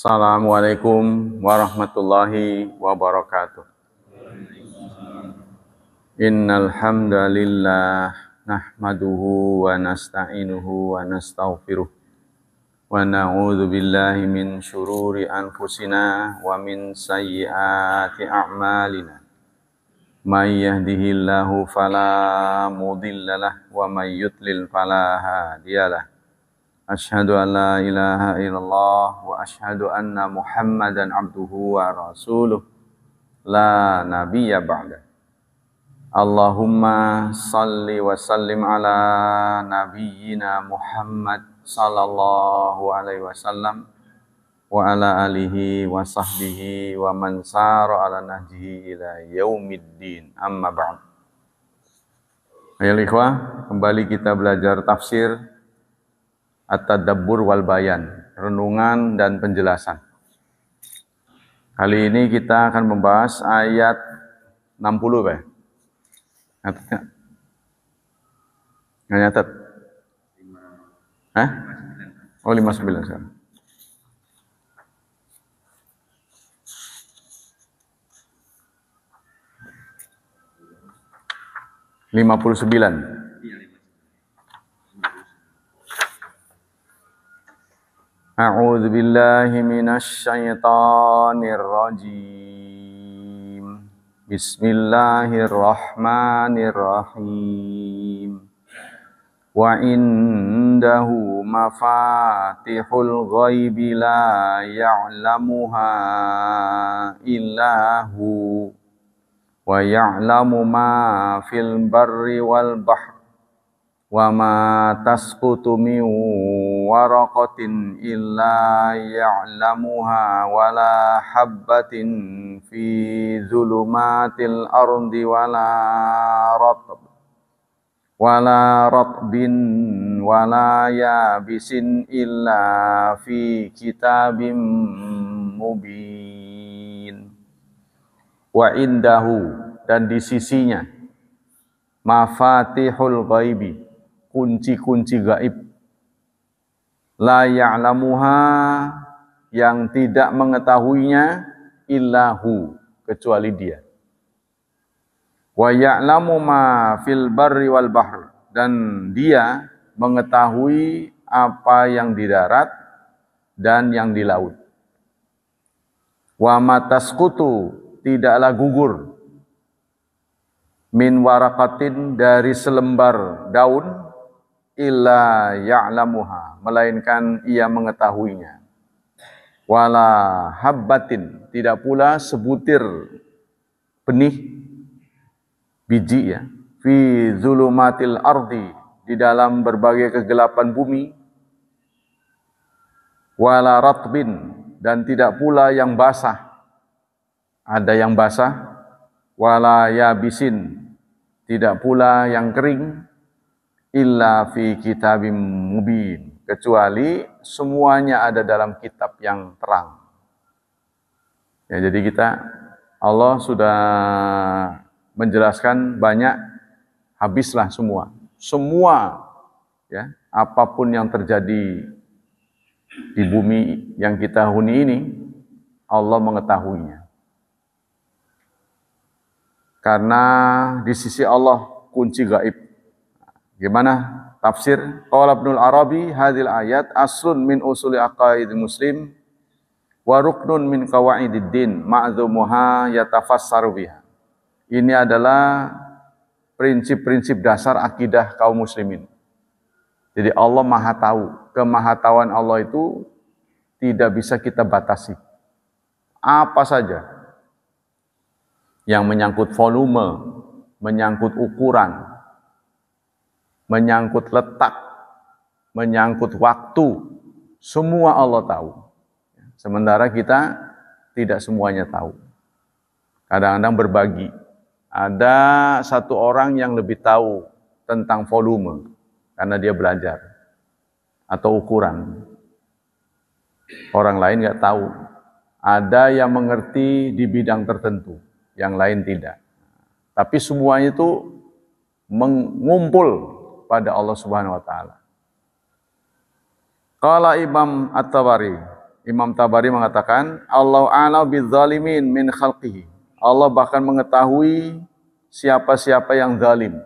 Assalamualaikum warahmatullahi wabarakatuh. Innal hamdalillah nahmaduhu wa nasta'inuhu wa nastaghfiruh wa na'udzu billahi min syururi anfusina wa min sayyiati a'malina. May yahdihillahu fala mudhillalah wa may yudlil fala hadiyalah. Asyhadu an la ilaha illallah wa asyhadu anna Muhammadan abduhu wa rasuluh la nabiyya ba'da. Allahumma salli wa sallim ala nabiyyina Muhammad sallallahu alaihi wasallam wa ala alihi wa sahbihi wa man sara ala nahjihi ila yaumiddin. Amma ba'd. Ayo ikhwah, kembali kita belajar tafsir At-Tadabbur wal Bayan, renungan dan penjelasan. Kali ini kita akan membahas ayat 60, Pak. Nyatet nggak? Nggak nyatet? Hah? Oh, 59 sekarang. (59) A'udzu billahi minasy syaithanir rajim. Bismillahirrahmanirrahim. Wa indahu mafatihul ghaibi la ya'lamuha illa hu wa ya'lamu ma fil barri wal bahri wa ma tasqutu min waraqatin illa ya'lamuha wa la habbatin fi zulumatil ardi wa la ratbin wa la yabisin illa fi kitabim mubin. Wa indahu, dan di sisinya, mafatihul ghaibi, kunci-kunci gaib, la ya'lamuha, yang tidak mengetahuinya, illahu, kecuali dia. Wa ya'lamu ma fil barri wal bahr, dan dia mengetahui apa yang di darat dan yang di laut. Wa ma tasqutu, tidaklah gugur, min waraqatin, dari selembar daun, illa ya'lamuha, melainkan ia mengetahuinya. Wala habbatin, tidak pula sebutir benih, biji ya, fi zulumatil ardi, di dalam berbagai kegelapan bumi. Wala ratbin, dan tidak pula yang basah, ada yang basah. Wala yabisin, tidak pula yang kering. Illa fi kitabim mubin, kecuali semuanya ada dalam kitab yang terang. Ya, jadi Allah sudah menjelaskan banyak, habislah semua ya, apapun yang terjadi di bumi yang kita huni ini, Allah mengetahuinya. Karena di sisi Allah kunci gaib. Gimana tafsir? Qala Ibnul Arabi, hadhil ayat aslun min usuli aqaidil muslim wa ruknun min qawaidid din ma'zumuha yatafassaru biha. Ini adalah prinsip-prinsip dasar akidah kaum muslimin. Jadi Allah Maha tahu. Kemahatauan Allah itu tidak bisa kita batasi. Apa saja yang menyangkut volume, menyangkut ukuran, menyangkut letak, menyangkut waktu, semua Allah tahu. Sementara kita tidak semuanya tahu. Kadang-kadang berbagi. Ada satu orang yang lebih tahu tentang volume, karena dia belajar, atau ukuran. Orang lain nggak tahu. Ada yang mengerti di bidang tertentu, yang lain tidak. Tapi semuanya itu mengumpul pada Allah Subhanahu wa taala. Qala Imam At-Tabari, Imam Tabari mengatakan, Allah a'lam bidzalimin min khalqihi. Allah bahkan mengetahui siapa-siapa yang zalim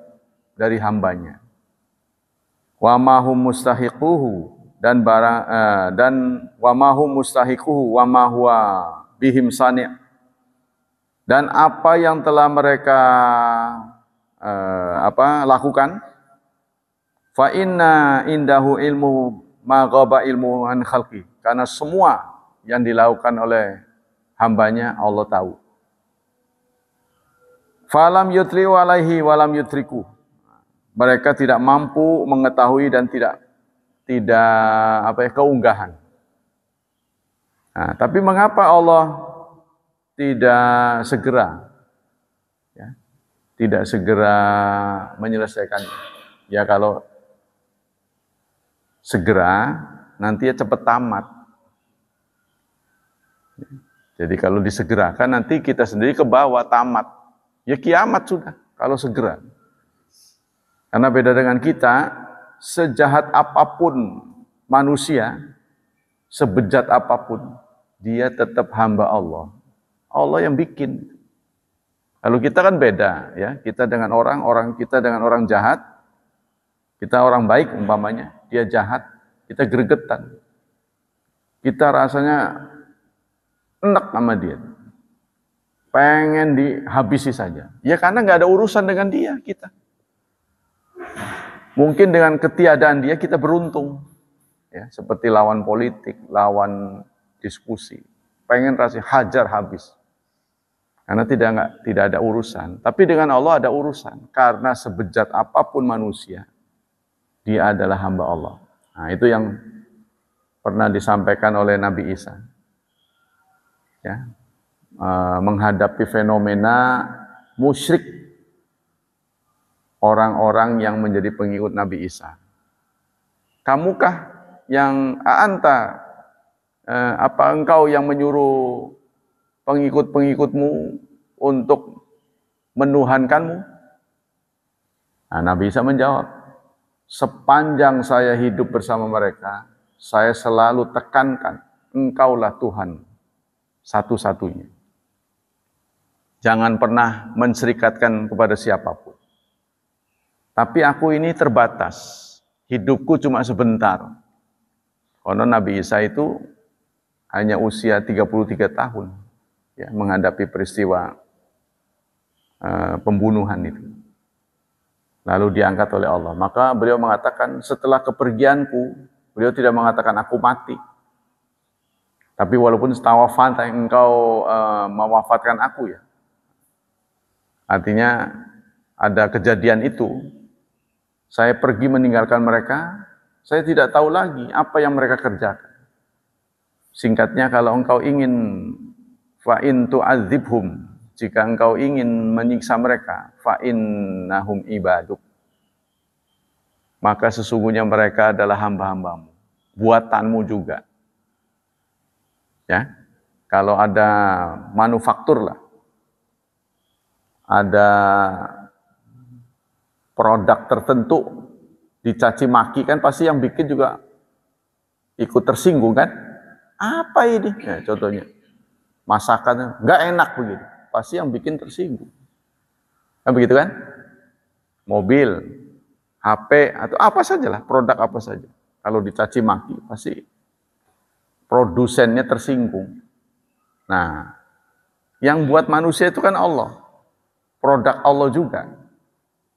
dari hambanya. Wa ma hum mustahiquhu dan wa ma hum mustahiquhu wa ma huwa bihim sani'. Dan apa yang telah mereka lakukan, fa inna indahu ilmu ma ghaba ilmu an khalqi. Karena semua yang dilakukan oleh hambanya Allah tahu. Falam yutri alaihi walam yutriku. Mereka tidak mampu mengetahui dan tidak keunggahan. Nah, tapi mengapa Allah tidak segera tidak segera menyelesaikannya? Ya kalau segera nanti ya cepat tamat. Jadi kalau disegerakan nanti kita sendiri ke bawah tamat. Ya kiamat sudah kalau segera. Karena beda dengan kita, sejahat apapun manusia, sebejat apapun, dia tetap hamba Allah. Allah yang bikin. Kalau kita kan beda, ya. Kita dengan orang kita dengan orang jahat, kita orang baik umpamanya, dia jahat, kita gregetan. Kita rasanya enak sama dia. Pengen dihabisi saja. Ya karena nggak ada urusan dengan dia kita. Mungkin dengan ketiadaan dia kita beruntung. Ya, seperti lawan politik, lawan diskusi. Pengen hajar habis. Karena tidak ada urusan. Tapi dengan Allah ada urusan. Karena sebejat apapun manusia, dia adalah hamba Allah. Nah, itu yang pernah disampaikan oleh Nabi Isa. Ya, menghadapi fenomena musyrik orang-orang yang menjadi pengikut Nabi Isa. Kamukah yang apa engkau yang menyuruh pengikut-pengikutmu untuk menuhankanmu? Nah, Nabi Isa menjawab, sepanjang saya hidup bersama mereka, saya selalu tekankan, engkaulah Tuhan satu-satunya. Jangan pernah menserikatkan kepada siapapun. Tapi aku ini terbatas. Hidupku cuma sebentar. Karena Nabi Isa itu hanya usia 33 tahun. Ya, menghadapi peristiwa pembunuhan itu. Lalu diangkat oleh Allah. Maka beliau mengatakan, setelah kepergianku, beliau tidak mengatakan aku mati. Tapi walaupun setawafan engkau mewafatkan aku ya. Artinya ada kejadian itu. Saya pergi meninggalkan mereka, saya tidak tahu lagi apa yang mereka kerjakan. Singkatnya, kalau engkau ingin fa'in tu'adzibhum, jika engkau ingin menyiksa mereka, fa'innahum ibaduk, maka sesungguhnya mereka adalah hamba-hambamu, buatanmu juga. Ya, kalau ada manufaktur lah, ada produk tertentu dicaci maki kan pasti yang bikin juga ikut tersinggung kan? Apa ini? Ya, contohnya masakannya nggak enak begitu, pasti yang bikin tersinggung. Kan begitu kan? Mobil, HP atau apa sajalah, produk apa saja. Kalau dicaci maki pasti produsennya tersinggung. Nah, yang buat manusia itu kan Allah. Produk Allah juga.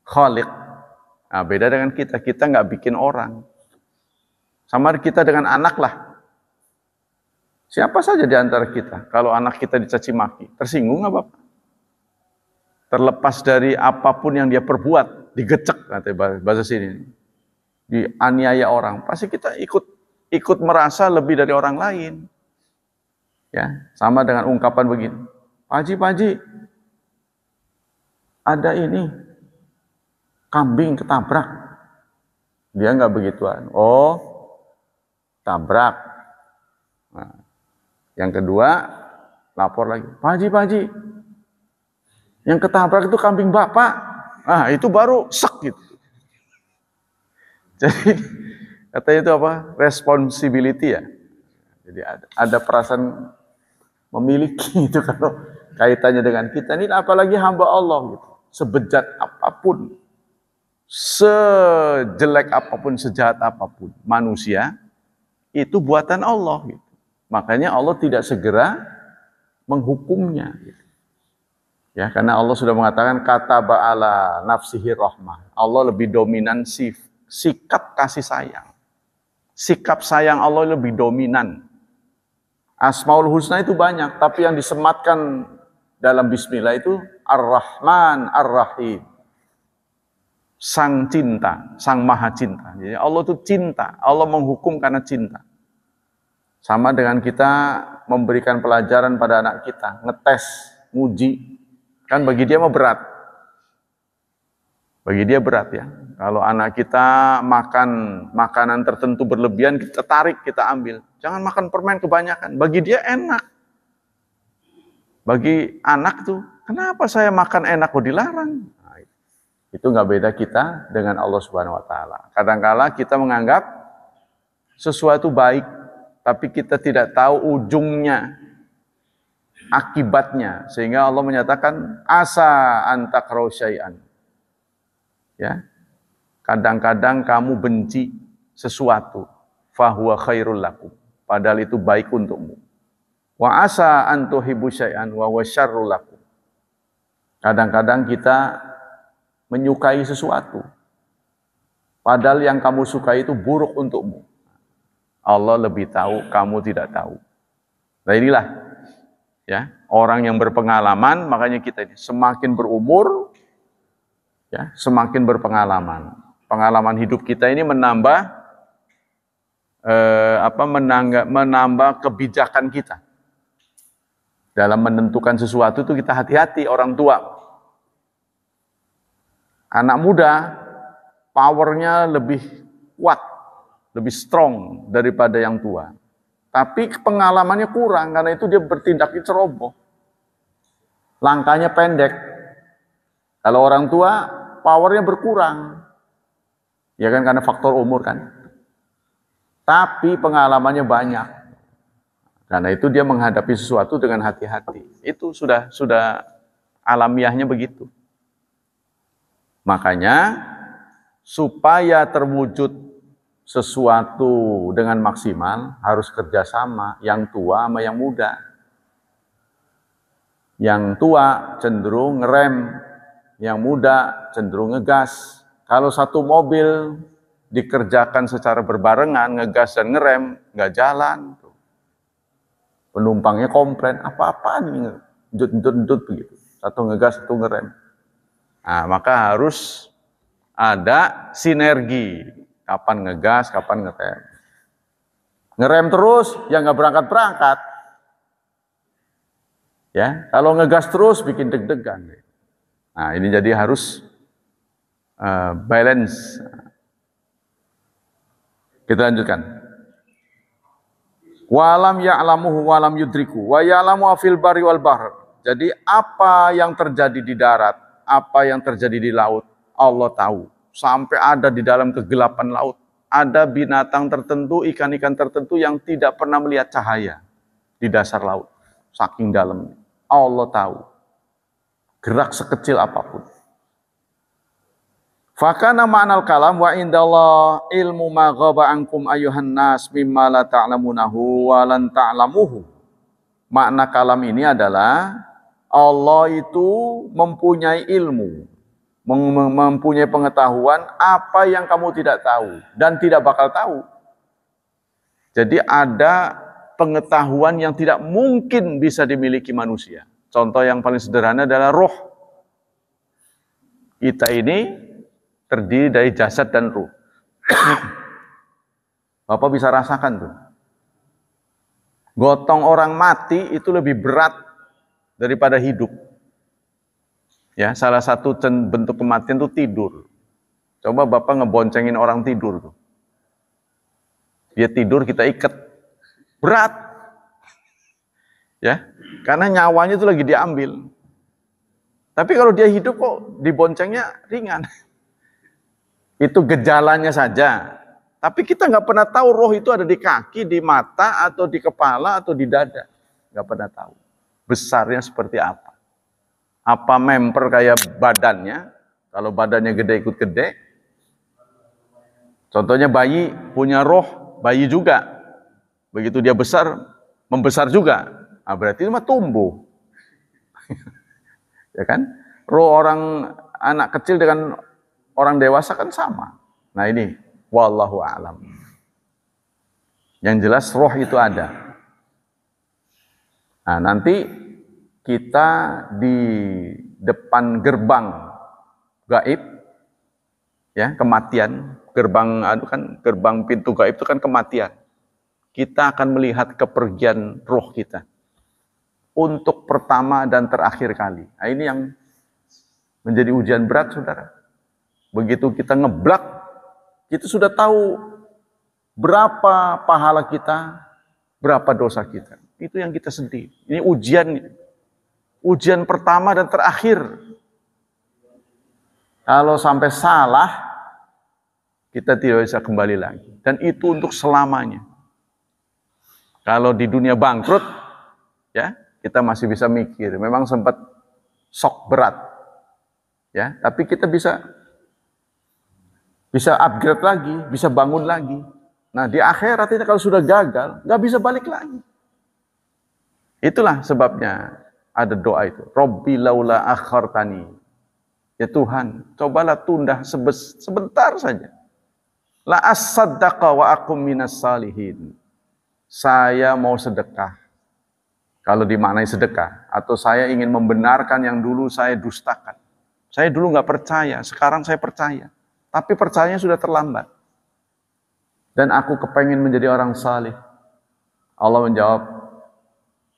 Khaliq. Nah, beda dengan kita nggak bikin orang. Sama kita dengan anak lah. Siapa saja di antara kita, kalau anak kita dicaci maki, tersinggung nggak Bapak? Terlepas dari apapun yang dia perbuat, digecek, katanya bahasa sini, dianiaya orang, pasti kita ikut merasa lebih dari orang lain. Ya, sama dengan ungkapan begini, Pak Haji, ada ini, kambing ketabrak. Dia nggak begituan. Oh, tabrak. Nah, yang kedua, lapor lagi. Pak Haji, yang ketabrak itu kambing Bapak. Nah, itu baru sek gitu. Jadi, katanya itu apa? Responsibility ya. Jadi ada perasaan memiliki itu kalau kaitannya dengan kita ini, apalagi hamba Allah gitu. Sebejat apapun, sejelek apapun, sejahat apapun manusia, itu buatan Allah gitu. Makanya Allah tidak segera menghukumnya gitu. Ya, karena Allah sudah mengatakan kataba ala nafsihi rahmah. Allah lebih dominan sikap kasih sayang. Sikap sayang Allah lebih dominan. Asmaul Husna itu banyak, tapi yang disematkan dalam bismillah itu Ar-Rahman Ar-Rahim. Sang cinta, sang maha cinta. Jadi Allah itu cinta, Allah menghukum karena cinta. Sama dengan kita memberikan pelajaran pada anak kita, ngetes, nguji, kan bagi dia mah berat. Bagi dia berat ya. Kalau anak kita makan makanan tertentu berlebihan, kita tarik, kita ambil. Jangan makan permen kebanyakan. Bagi dia enak. Bagi anak tuh, kenapa saya makan enak kok dilarang? Nah, itu nggak beda kita dengan Allah Subhanahu Wa Taala. Kadang-kala kita menganggap sesuatu baik, tapi kita tidak tahu ujungnya, akibatnya, sehingga Allah menyatakan asa antakrahu syai'an. Ya, kadang-kadang kamu benci sesuatu, fahuwa khairul lakum, padahal itu baik untukmu. Wa asa an tuhibbu syai'an wa huwa syarrul lakum. Kadang-kadang kita menyukai sesuatu, padahal yang kamu sukai itu buruk untukmu. Allah lebih tahu, kamu tidak tahu. Nah inilah ya, orang yang berpengalaman, makanya kita ini semakin berumur ya, semakin berpengalaman. Pengalaman hidup kita ini menambah menambah kebijakan kita. Dalam menentukan sesuatu itu kita hati-hati, orang tua. Anak muda powernya lebih kuat, lebih strong daripada yang tua. Tapi pengalamannya kurang, karena itu dia bertindak ceroboh. Langkahnya pendek. Kalau orang tua, powernya berkurang. Ya kan, karena faktor umur kan. Tapi pengalamannya banyak. Karena itu dia menghadapi sesuatu dengan hati-hati. Itu sudah alamiahnya begitu. Makanya, supaya terwujud sesuatu dengan maksimal, harus kerjasama yang tua sama yang muda. Yang tua cenderung ngerem, yang muda cenderung ngegas. Kalau satu mobil dikerjakan secara berbarengan, ngegas dan ngerem, nggak jalan. Penumpangnya komplain, apa-apaan ini, njut begitu. Satu ngegas, satu ngerem. Nah, maka harus ada sinergi. Kapan ngegas, kapan ngerem. Ngerem terus, ya nggak berangkat-berangkat. Ya, kalau ngegas terus bikin deg-degan. Nah, ini jadi harus balance. Kita lanjutkan. Walam ya'lamuhu walam yudriku wa ya'lamu fil barri wal bahr. Jadi apa yang terjadi di darat, apa yang terjadi di laut, Allah tahu. Sampai ada di dalam kegelapan laut, ada binatang tertentu, ikan-ikan tertentu yang tidak pernah melihat cahaya di dasar laut. Saking dalamnya. Allah tahu. Gerak sekecil apapun. Fakana ma'nal kalam wa indallah ilmu ma ghaba ankum ayuhan nas mimma la ta'lamunahu wa lan ta'lamuhu. Makna kalam ini adalah Allah itu mempunyai ilmu, mempunyai pengetahuan apa yang kamu tidak tahu dan tidak bakal tahu. Jadi ada pengetahuan yang tidak mungkin bisa dimiliki manusia. Contoh yang paling sederhana adalah roh. Kita ini terdiri dari jasad dan ruh. Bapak bisa rasakan tuh. Gotong orang mati itu lebih berat daripada hidup. Ya, salah satu bentuk kematian itu tidur. Coba Bapak ngeboncengin orang tidur tuh. Dia tidur, kita ikat. Berat. Ya, karena nyawanya itu lagi diambil. Tapi kalau dia hidup kok diboncengnya ringan. Itu gejalanya saja Tapi kita nggak pernah tahu roh itu ada di kaki, di mata, atau di kepala, atau di dada. Nggak pernah tahu. Besarnya seperti apa. Apa member kayak badannya. Kalau badannya gede ikut gede. Contohnya bayi punya roh, bayi juga. Begitu dia besar, membesar juga. Nah, berarti itu mah tumbuh. Ya kan? Roh orang anak kecil dengan orang dewasa kan sama. Nah ini, wallahu a'lam. Yang jelas roh itu ada. Nah nanti kita di depan gerbang gaib, ya kematian, gerbang pintu gaib itu kan kematian. Kita akan melihat kepergian roh kita untuk pertama dan terakhir kali. Nah ini yang menjadi ujian berat, saudara. Begitu kita ngeblak, kita sudah tahu berapa pahala kita, berapa dosa kita. Itu yang kita sedih. Ini ujian pertama dan terakhir. Kalau sampai salah, kita tidak bisa kembali lagi. Dan itu untuk selamanya. Kalau di dunia bangkrut, ya kita masih bisa mikir. Memang sempat shock berat, ya. Tapi kita bisa upgrade lagi, bisa bangun lagi. Nah di akhirat ini kalau sudah gagal, nggak bisa balik lagi. Itulah sebabnya ada doa itu. Robbi laula akhartani. Ya Tuhan, cobalah tunda sebentar saja. La as-saddaqa wa akum minas salihin. Saya mau sedekah. Kalau dimaknai sedekah. Atau saya ingin membenarkan yang dulu saya dustakan. Saya dulu nggak percaya, sekarang saya percaya. Tapi percayanya sudah terlambat. Dan aku kepengen menjadi orang salih. Allah menjawab,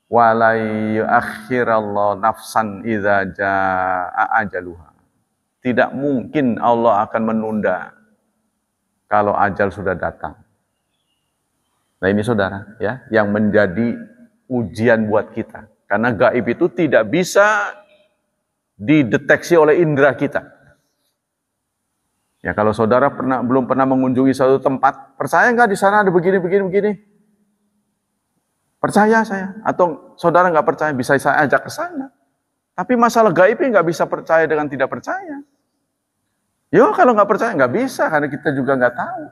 wala yu'akhirallahu nafsan idza jaa ajaluha. Tidak mungkin Allah akan menunda kalau ajal sudah datang. Nah ini saudara, ya, yang menjadi ujian buat kita. Karena gaib itu tidak bisa dideteksi oleh indera kita. Ya kalau saudara belum pernah mengunjungi suatu tempat, percaya nggak di sana ada begini. Percaya saya. Atau saudara nggak percaya, bisa saya ajak ke sana. Tapi masalah gaibnya nggak bisa percaya dengan tidak percaya. Yo kalau nggak percaya nggak bisa, karena kita juga nggak tahu.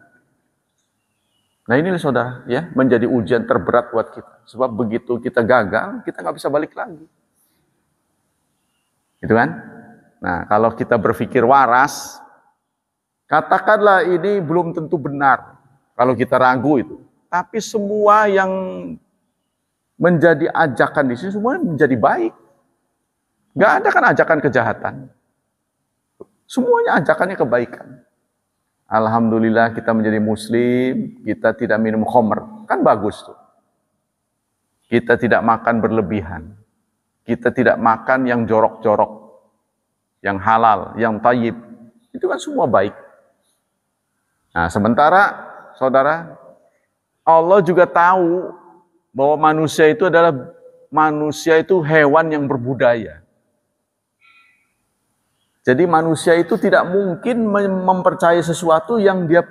Nah ini saudara, ya, menjadi ujian terberat buat kita. Sebab begitu kita gagal, kita nggak bisa balik lagi. Gitu kan? Nah kalau kita berpikir waras, katakanlah ini belum tentu benar. Kalau kita ragu itu. Tapi semua yang menjadi ajakan di sini semuanya menjadi baik. Nggak ada kan ajakan kejahatan. Semuanya ajakannya kebaikan. Alhamdulillah kita menjadi muslim, kita tidak minum khamr. Kan bagus tuh. Kita tidak makan berlebihan. Kita tidak makan yang jorok-jorok. Yang halal, yang tayyib. Itu kan semua baik. Nah sementara, saudara, Allah juga tahu bahwa manusia itu hewan yang berbudaya. Jadi manusia itu tidak mungkin mempercayai sesuatu yang dia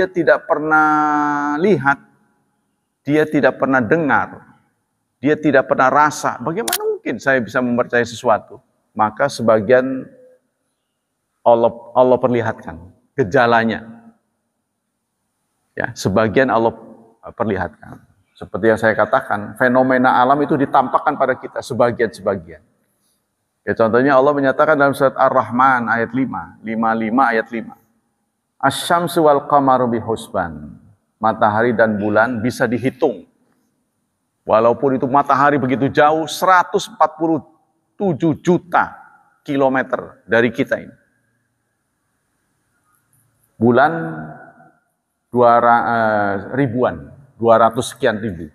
tidak pernah lihat, dia tidak pernah dengar, dia tidak pernah rasa. Bagaimana mungkin saya bisa mempercayai sesuatu? Maka sebagian Allah perlihatkan gejalanya. Ya, sebagian Allah perlihatkan. Seperti yang saya katakan, fenomena alam itu ditampakkan pada kita sebagian-sebagian. Ya, contohnya Allah menyatakan dalam surat Ar-Rahman ayat 5, 55 ayat 5. Asy-syamsu wal qamaru bihusban. Matahari dan bulan bisa dihitung. Walaupun itu matahari begitu jauh, 147 juta kilometer dari kita ini. Bulan 200 sekian ribu.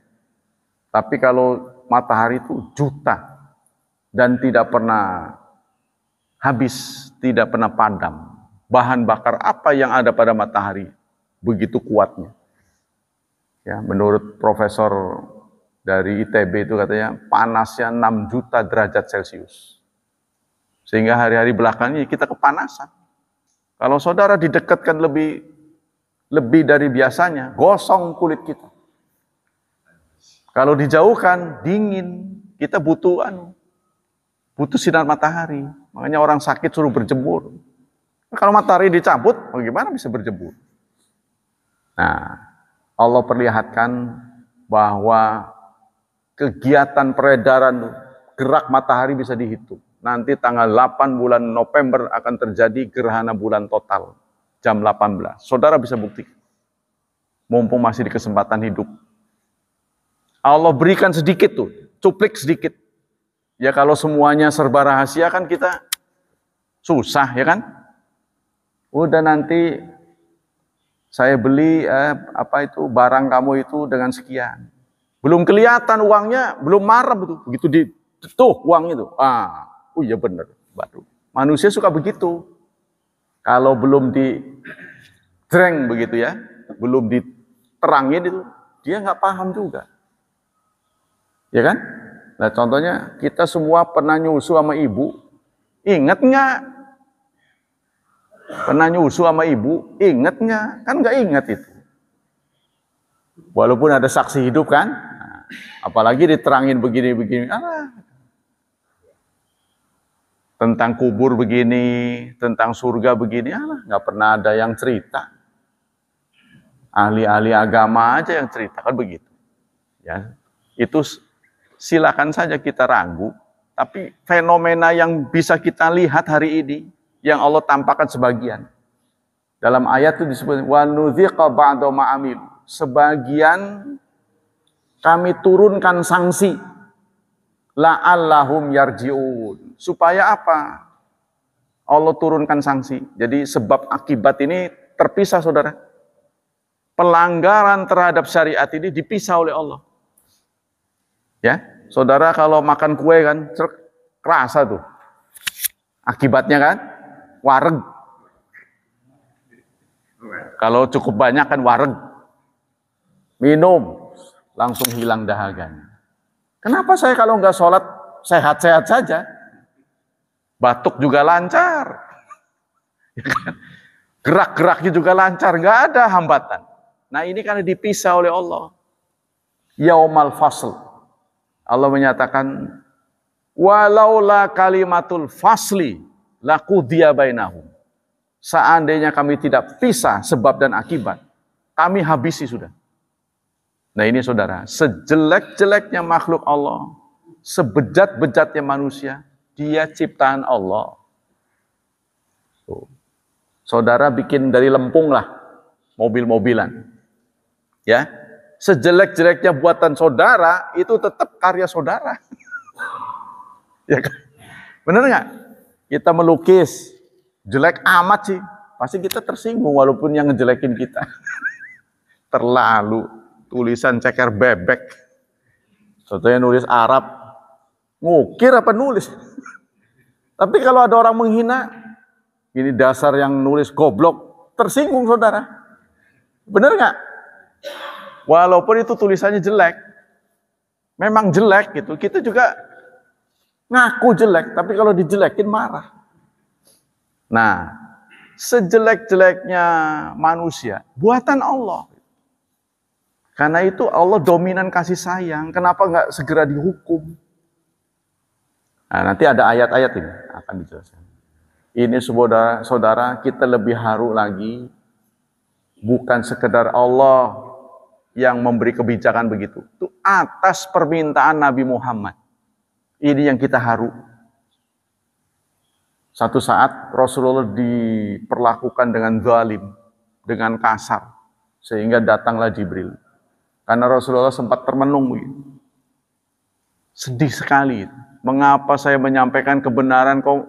Tapi kalau matahari itu juta. Dan tidak pernah habis, tidak pernah padam. Bahan bakar apa yang ada pada matahari begitu kuatnya. Ya, menurut profesor dari ITB itu katanya panasnya 6 juta derajat Celcius. Sehingga hari-hari belakangnya kita kepanasan. Kalau saudara didekatkan lebih lebih dari biasanya, gosong kulit kita. Kalau dijauhkan, dingin. Kita butuh sinar matahari. Makanya orang sakit suruh berjemur. Kalau matahari dicabut, bagaimana bisa berjemur? Nah, Allah perlihatkan bahwa kegiatan peredaran gerak matahari bisa dihitung. Nanti tanggal 8 bulan November akan terjadi gerhana bulan total. Jam 18. Saudara bisa buktikan. Mumpung masih di kesempatan hidup. Allah berikan sedikit tuh, cuplik sedikit. Ya kalau semuanya serba rahasia kan kita susah ya kan? Udah nanti saya beli barang kamu itu dengan sekian. Belum kelihatan uangnya, belum marah betul. Begitu tuh uang itu. Oh iya benar, baru. Manusia suka begitu. Kalau belum dreng begitu ya, belum diterangin itu, dia nggak paham juga. Ya kan? Nah contohnya kita semua pernah nyusu sama ibu, ingat nggak? Pernah nyusu sama ibu, ingat nggak? Kan nggak ingat itu. Walaupun ada saksi hidup kan, apalagi diterangin begini-begini, tentang kubur begini, tentang surga begini, nggak pernah ada yang cerita. Ahli-ahli agama aja yang cerita kan begitu. Ya, itu silakan saja kita ragu, tapi fenomena yang bisa kita lihat hari ini, yang Allah tampakkan sebagian. Dalam ayat itu disebut, wa nudhiqa ba'da ma'amil. Sebagian kami turunkan sanksi. La'allahum yarji'un. Supaya apa? Allah turunkan sanksi. Jadi sebab akibat ini terpisah saudara. Pelanggaran terhadap syariat ini dipisah oleh Allah. Ya, saudara kalau makan kue kan, kerasa tuh. Akibatnya kan, wareg. Kalau cukup banyak kan wareg. Minum, langsung hilang dahaganya. Kenapa saya kalau nggak sholat sehat-sehat saja? Batuk juga lancar. Gerak-geraknya juga lancar, nggak ada hambatan. Nah ini karena dipisah oleh Allah. Yaumal fasl. Allah menyatakan, walaula kalimatul fasli laqudiya bainahum. Seandainya kami tidak pisah sebab dan akibat, kami habisi sudah. Nah ini saudara, sejelek-jeleknya makhluk Allah, sebejat-bejatnya manusia, dia ciptaan Allah. Saudara bikin dari lempung lah, mobil-mobilan. Ya, sejelek-jeleknya buatan saudara, itu tetap karya saudara. Ya kan? Bener nggak? Kita melukis, jelek amat sih, pasti kita tersinggung walaupun yang ngejelekin kita. Terlalu. Tulisan ceker bebek. Contohnya nulis Arab. Ngukir apa nulis? Tapi kalau ada orang menghina, ini dasar yang nulis goblok, tersinggung saudara. Bener nggak? Walaupun itu tulisannya jelek. Memang jelek gitu. Kita juga ngaku jelek, tapi kalau dijelekin marah. Nah, sejelek-jeleknya manusia, buatan Allah. Karena itu Allah dominan kasih sayang. Kenapa nggak segera dihukum? Nah, nanti ada ayat-ayat ini akan dijelaskan. Ini saudara, kita lebih haru lagi. Bukan sekedar Allah yang memberi kebijakan begitu. Itu atas permintaan Nabi Muhammad. Ini yang kita haru. Satu saat Rasulullah diperlakukan dengan zalim, dengan kasar. Sehingga datanglah Jibril. Karena Rasulullah sempat termenung begitu. Sedih sekali. Mengapa saya menyampaikan kebenaran kok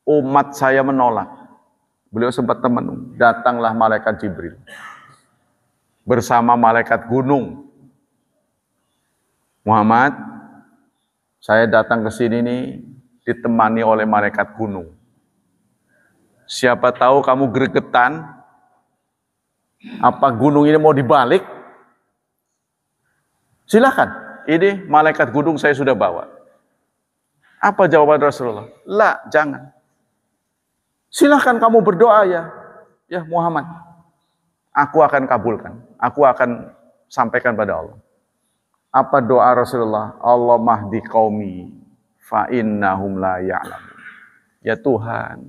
umat saya menolak? Beliau sempat termenung. Datanglah malaikat Jibril. Bersama malaikat gunung. Muhammad, saya datang ke sini nih ditemani oleh malaikat gunung. Siapa tahu kamu gregetan. Apa gunung ini mau dibalik? Silakan, ini malaikat gunung saya sudah bawa. Apa jawaban Rasulullah? La, jangan. Silakan kamu berdoa ya Muhammad. aku akan kabulkan. Aku akan sampaikan pada Allah. Apa doa Rasulullah? Allah mahdi qaumi fa innahum la ya'lamun. Ya Tuhan,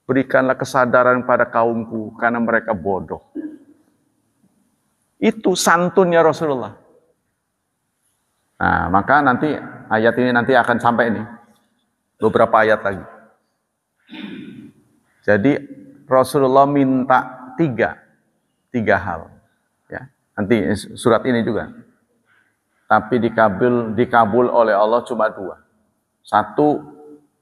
berikanlah kesadaran pada kaumku karena mereka bodoh. Itu santunnya Rasulullah. Nah, maka nanti ayat ini nanti akan sampai nih. Beberapa ayat lagi. Jadi Rasulullah minta tiga hal. Ya, nanti surat ini juga. Tapi dikabul oleh Allah cuma 2. Satu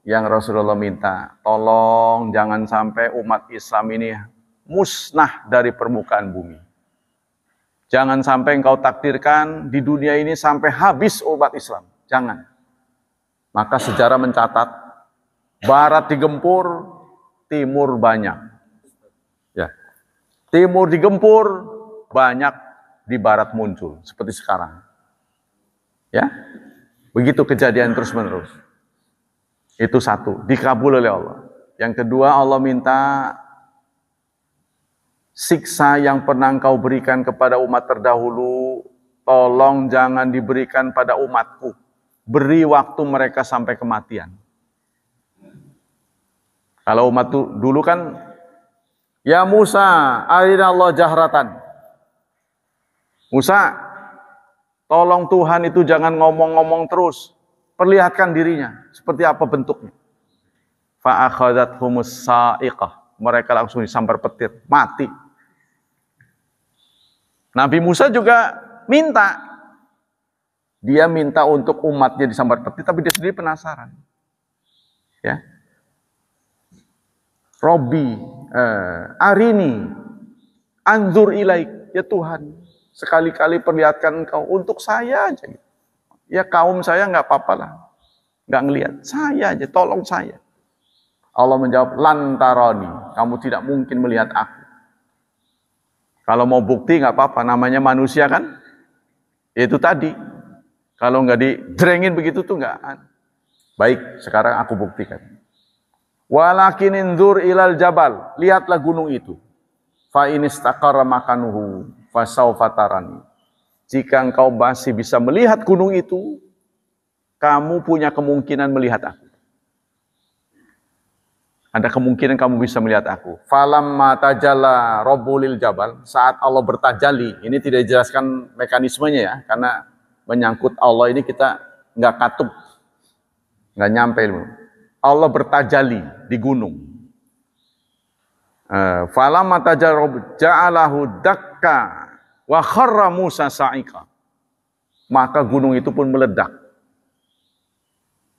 yang Rasulullah minta, tolong jangan sampai umat Islam ini musnah dari permukaan bumi. Jangan sampai engkau takdirkan di dunia ini sampai habis umat Islam. Jangan. Maka sejarah mencatat, barat digempur, timur banyak. Ya. Timur digempur, banyak di barat muncul. Seperti sekarang. Ya, begitu kejadian terus-menerus. Itu satu, dikabul oleh Allah. Yang kedua, Allah minta siksa yang pernah engkau berikan kepada umat terdahulu, tolong jangan diberikan pada umatku. Beri waktu mereka sampai kematian. Kalau umat dulu kan, ya Musa, arina Allah jahratan. Musa, tolong Tuhan itu jangan ngomong-ngomong terus. Perlihatkan dirinya. Seperti apa bentuknya. Fa'akhadhathumus sa'iqah. Mereka langsung disambar petir. Mati. Nabi Musa juga minta. Dia minta untuk umatnya disambar petir. Tapi dia sendiri penasaran. Ya. Robbi. Arini. Anzur ilaik. Ya Tuhan. Sekali-kali perlihatkan engkau untuk saya aja. Ya kaum saya nggak apa-apa lah. Nggak ngelihat. Saya aja, tolong saya. Allah menjawab, lantaroni. Kamu tidak mungkin melihat aku. Kalau mau bukti nggak apa-apa. Namanya manusia kan. Itu tadi. Kalau nggak didrengin begitu tuh nggak. Baik, sekarang aku buktikan. Walakin inzur ilal jabal. Lihatlah gunung itu. Fa inistaqarra makanuhu fasaufa tarani. Jika engkau masih bisa melihat gunung itu, kamu punya kemungkinan melihat aku. Ada kemungkinan kamu bisa melihat aku. Falamma tajalla rabbul jabal, saat Allah bertajali, ini tidak dijelaskan mekanismenya ya, karena menyangkut Allah ini kita nggak katup, nggak nyampe ilmu. Allah bertajali di gunung. Falamma tajalla ja'alahu dakka wa kharra Musa sa'iqa. Maka gunung itu pun meledak.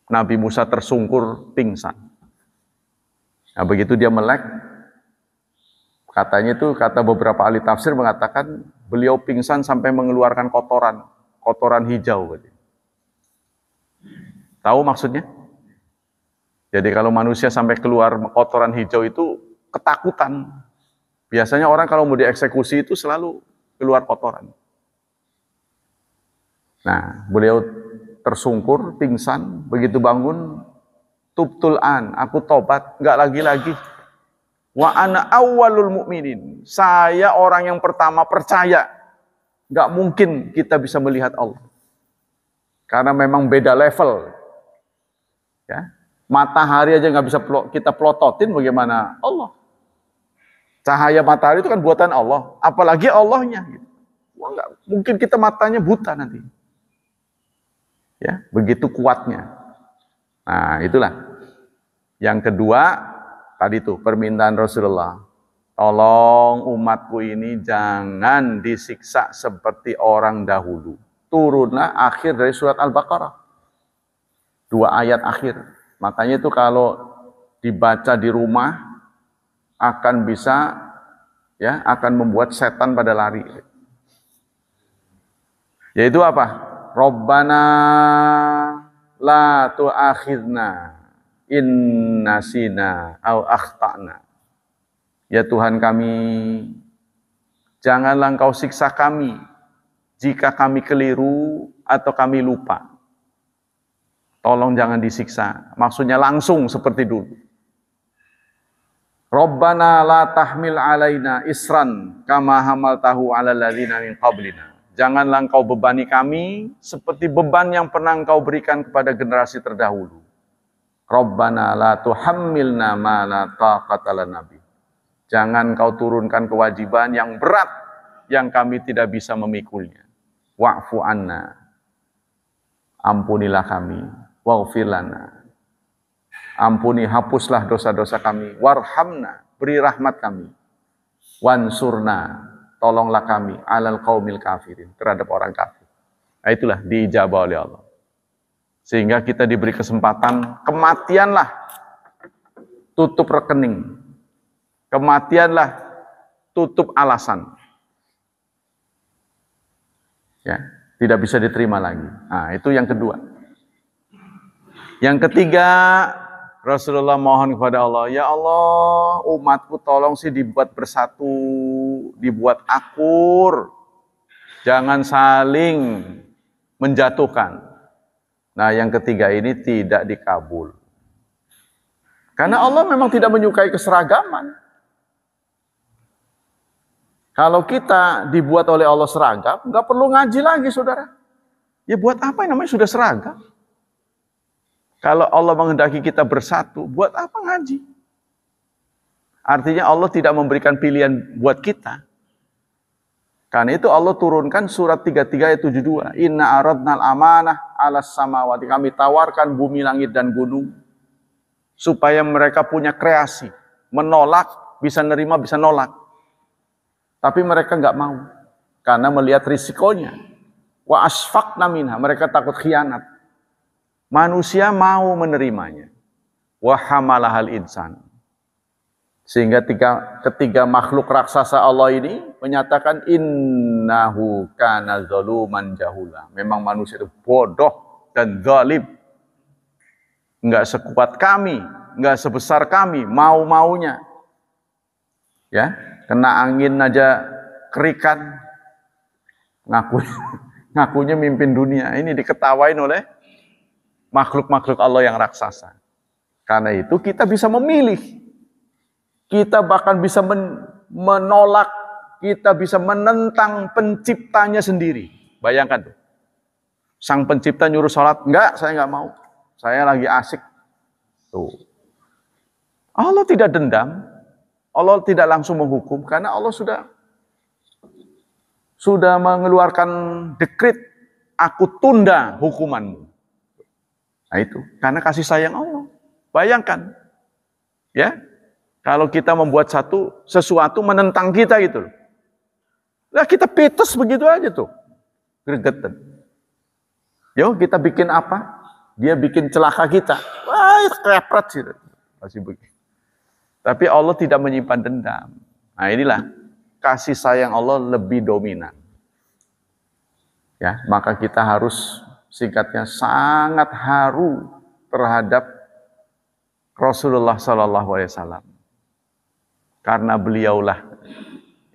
Nabi Musa tersungkur pingsan. Nah, begitu dia melek, katanya itu, kata beberapa ahli tafsir mengatakan beliau pingsan sampai mengeluarkan kotoran hijau. Tahu maksudnya? Jadi kalau manusia sampai keluar kotoran hijau itu ketakutan. Biasanya orang kalau mau dieksekusi itu selalu keluar kotoran. Nah, beliau tersungkur, pingsan, begitu bangun, tubtul an, aku tobat, enggak lagi-lagi. Wa ana awwalul mu'minin, saya orang yang pertama percaya. Enggak mungkin kita bisa melihat Allah. Karena memang beda level. Ya. Matahari aja nggak bisa kita plototin, bagaimana Allah. Cahaya matahari itu kan buatan Allah, apalagi Allahnya. Wah, nggak mungkin kita matanya buta nanti. Ya, begitu kuatnya. Nah, itulah. Yang kedua, tadi tuh permintaan Rasulullah. Tolong umatku ini jangan disiksa seperti orang dahulu. Turunlah akhir dari surat Al-Baqarah. 2 ayat akhir. Makanya itu kalau dibaca di rumah akan bisa, ya, akan membuat setan pada lari. Yaitu apa? Rabbana la tu'akhidna in nasina au akhtana. Ya Tuhan kami, janganlah Engkau siksa kami jika kami keliru atau kami lupa. Tolong jangan disiksa. Maksudnya langsung seperti dulu. Rabbana la tahmil alaina isran kama hamaltahu ala ladzina min qablina. Janganlah engkau bebani kami seperti beban yang pernah engkau berikan kepada generasi terdahulu. Rabbana la tuhammilna ma la taqata lana bih. Jangan engkau turunkan kewajiban yang berat yang kami tidak bisa memikulnya. Wa'fu anna. Ampunilah kami. Waghfir lana. Ampuni, hapuslah dosa-dosa kami. Warhamna. Beri rahmat kami. Wansurna. Tolonglah kami alal qaumil kafirin, terhadap orang kafir. Nah, itulah diijabah oleh Allah. Sehingga kita diberi kesempatan, kematianlah tutup rekening. Kematianlah tutup alasan. Ya, tidak bisa diterima lagi. Nah, itu yang kedua. Yang ketiga, Rasulullah mohon kepada Allah, ya Allah, umatku tolong sih dibuat bersatu, dibuat akur, jangan saling menjatuhkan. Nah, yang ketiga ini tidak dikabul. Karena Allah memang tidak menyukai keseragaman. Kalau kita dibuat oleh Allah seragam, nggak perlu ngaji lagi, saudara. Ya buat apa yang namanya sudah seragam? Kalau Allah menghendaki kita bersatu, buat apa ngaji? Artinya Allah tidak memberikan pilihan buat kita. Karena itu Allah turunkan surat 33 ayat 72. Inna aradnal amanah alas samawati. Kami tawarkan bumi, langit, dan gunung. Supaya mereka punya kreasi. Menolak, bisa nerima, bisa nolak. Tapi mereka nggak mau. Karena melihat risikonya. Wa asfaqna minha. Mereka takut khianat. Manusia mau menerimanya. Wa hamalahal insan. Sehingga ketiga makhluk raksasa Allah ini menyatakan innahu kana zaluman jahula. Memang manusia itu bodoh dan zalim. Enggak sekuat kami, enggak sebesar kami, mau-maunya. Ya, kena angin aja kerikan. Ngakunya mimpin dunia. Ini diketawain oleh makhluk-makhluk Allah yang raksasa. Karena itu kita bisa memilih. Kita bahkan bisa menolak, kita bisa menentang penciptanya sendiri. Bayangkan tuh. Sang pencipta nyuruh sholat, enggak, saya enggak mau. Saya lagi asik. Tuh. Allah tidak dendam. Allah tidak langsung menghukum karena Allah sudah mengeluarkan dekret, aku tunda hukumanmu. Nah itu, karena kasih sayang Allah. Bayangkan, ya, kalau kita membuat sesuatu menentang kita gitu loh. Nah kita pites begitu aja tuh, gregetan. Yo kita bikin apa? Dia bikin celaka kita. Wah, kepret sih, masih begitu. Tapi Allah tidak menyimpan dendam. Nah inilah kasih sayang Allah lebih dominan. Ya, maka kita harus singkatnya sangat haru terhadap Rasulullah SAW. Karena beliaulah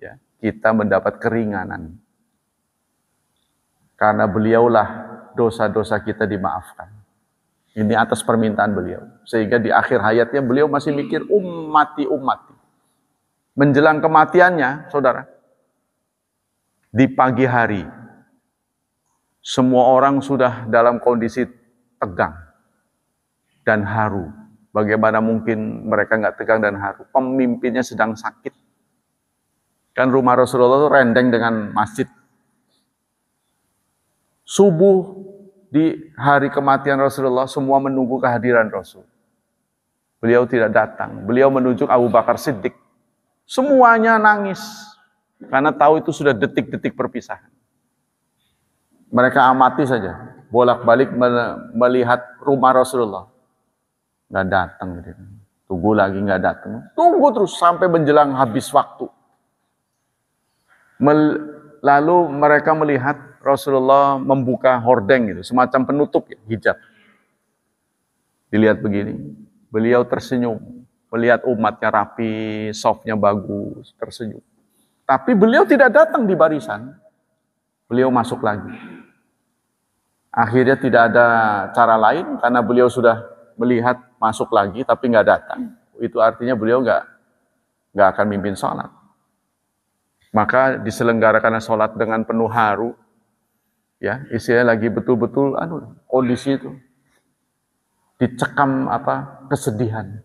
ya, kita mendapat keringanan. Karena beliaulah dosa-dosa kita dimaafkan. Ini atas permintaan beliau. Sehingga di akhir hayatnya beliau masih mikir ummati. Menjelang kematiannya, saudara, di pagi hari, semua orang sudah dalam kondisi tegang dan haru. Bagaimana mungkin mereka nggak tegang dan haru? Pemimpinnya sedang sakit. Kan rumah Rasulullah itu rendeng dengan masjid. Subuh di hari kematian Rasulullah, semua menunggu kehadiran Rasul. Beliau tidak datang. Beliau menunjuk Abu Bakar Siddiq. Semuanya nangis. Karena tahu itu sudah detik-detik perpisahan. Mereka amati saja. Bolak-balik melihat rumah Rasulullah. Nggak datang. Tunggu lagi nggak datang. Tunggu terus sampai menjelang habis waktu. Lalu mereka melihat Rasulullah membuka hordeng gitu, semacam penutup ya, hijab. Dilihat begini, beliau tersenyum, melihat umatnya rapi, softnya bagus, tersenyum. Tapi beliau tidak datang di barisan, beliau masuk lagi. Akhirnya tidak ada cara lain karena beliau sudah melihat masuk lagi, tapi nggak datang. Itu artinya beliau nggak nggak akan mimpin sholat. Maka diselenggarakan sholat dengan penuh haru, ya, istilahnya lagi betul-betul kondisi itu dicekam kesedihan.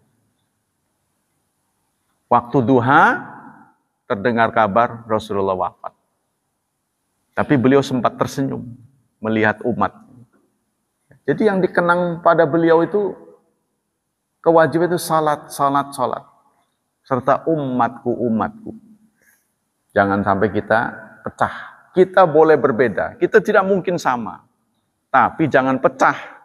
Waktu duha terdengar kabar Rasulullah wafat. Tapi beliau sempat tersenyum melihat umat. Jadi yang dikenang pada beliau itu kewajiban itu salat. Serta umatku. Jangan sampai kita pecah. Kita boleh berbeda. Kita tidak mungkin sama. Tapi jangan pecah.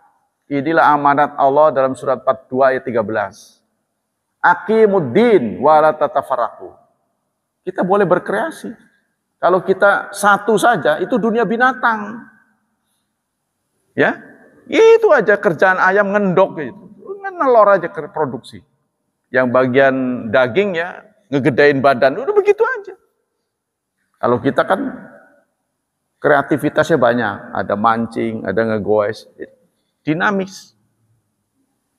Inilah amanat Allah dalam surat 42 ayat 13. Aqimuddin wa la tatafarraqu. Kita boleh berkreasi. Kalau kita satu saja, itu dunia binatang. Ya, itu aja kerjaan ayam ngendok gitu. Nelor aja ke produksi. Yang bagian daging ya, ngegedain badan, udah begitu aja. Kalau kita kan kreativitasnya banyak. Ada mancing, ada ngegoes. Dinamis.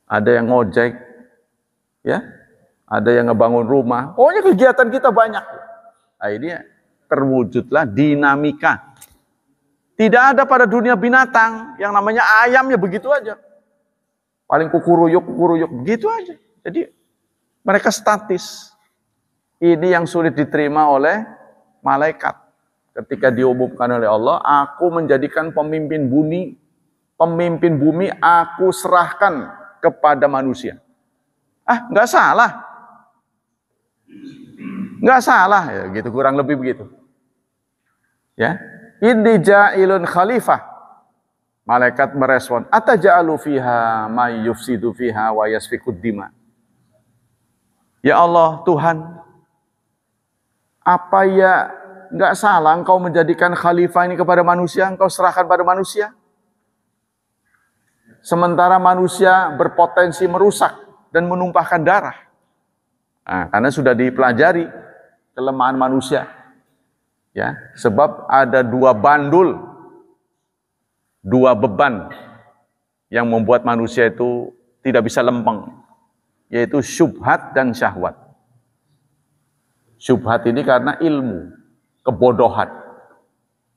Ada yang ngojek. Ya, ada yang ngebangun rumah. Pokoknya kegiatan kita banyak. Nah, ini terwujudlah dinamika. Tidak ada pada dunia binatang yang namanya ayam ya begitu aja. Paling kukuruyuk begitu aja. Jadi mereka statis. Ini yang sulit diterima oleh malaikat. Ketika diumumkan oleh Allah, aku menjadikan pemimpin bumi aku serahkan kepada manusia. Nggak salah. Nggak salah ya, gitu, kurang lebih begitu. Ya, inni ja'ilun khalifah. Malaikat merespon, ataja'alu fiha may yufsidu fiha wa yasfikud dima. Ya Allah, Tuhan, apa ya nggak salah engkau menjadikan khalifah ini kepada manusia, engkau serahkan pada manusia? Sementara manusia berpotensi merusak dan menumpahkan darah. Nah, karena sudah dipelajari kelemahan manusia. Ya, sebab ada dua beban yang membuat manusia itu tidak bisa lempeng, yaitu syubhat dan syahwat. Syubhat ini karena ilmu, kebodohan.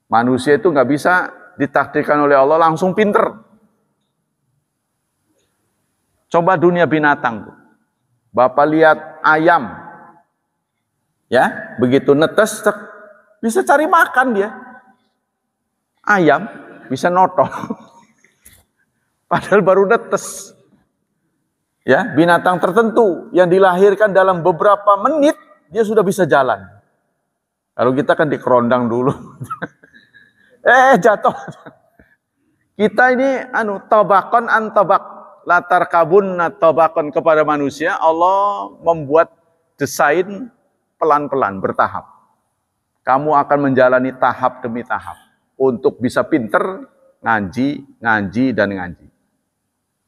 Manusia itu nggak bisa ditakdirkan oleh Allah langsung pinter. Coba dunia binatang. Bapak lihat ayam, ya, begitu netes bisa cari makan dia. Ayam bisa notol. Padahal baru netes. Ya, binatang tertentu yang dilahirkan dalam beberapa menit dia sudah bisa jalan. Kalau kita kan dikerondang dulu. Jatuh. Kita ini tabakon an tabak. Latar kabun tabakon kepada manusia, Allah membuat desain pelan-pelan, bertahap. Kamu akan menjalani tahap demi tahap. Untuk bisa pinter, ngaji, dan ngaji.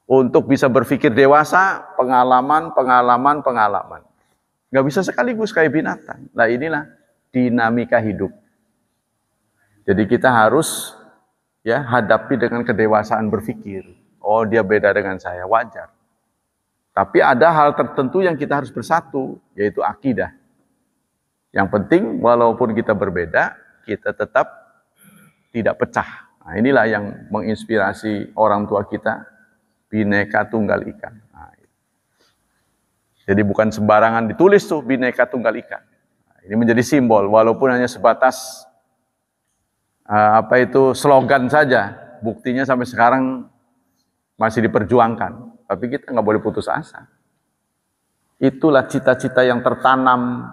Untuk bisa berpikir dewasa, pengalaman. Nggak bisa sekaligus kayak binatang. Nah, inilah dinamika hidup. Jadi kita harus ya hadapi dengan kedewasaan berpikir. Oh, dia beda dengan saya, wajar. Tapi ada hal tertentu yang kita harus bersatu, yaitu akidah. Yang penting, walaupun kita berbeda, kita tetap tidak pecah. Nah, inilah yang menginspirasi orang tua kita, Bhinneka Tunggal Ika. Nah, jadi bukan sembarangan ditulis tuh Bhinneka Tunggal Ika. Nah, ini menjadi simbol, walaupun hanya sebatas slogan saja. Buktinya sampai sekarang masih diperjuangkan, tapi kita nggak boleh putus asa. Itulah cita-cita yang tertanam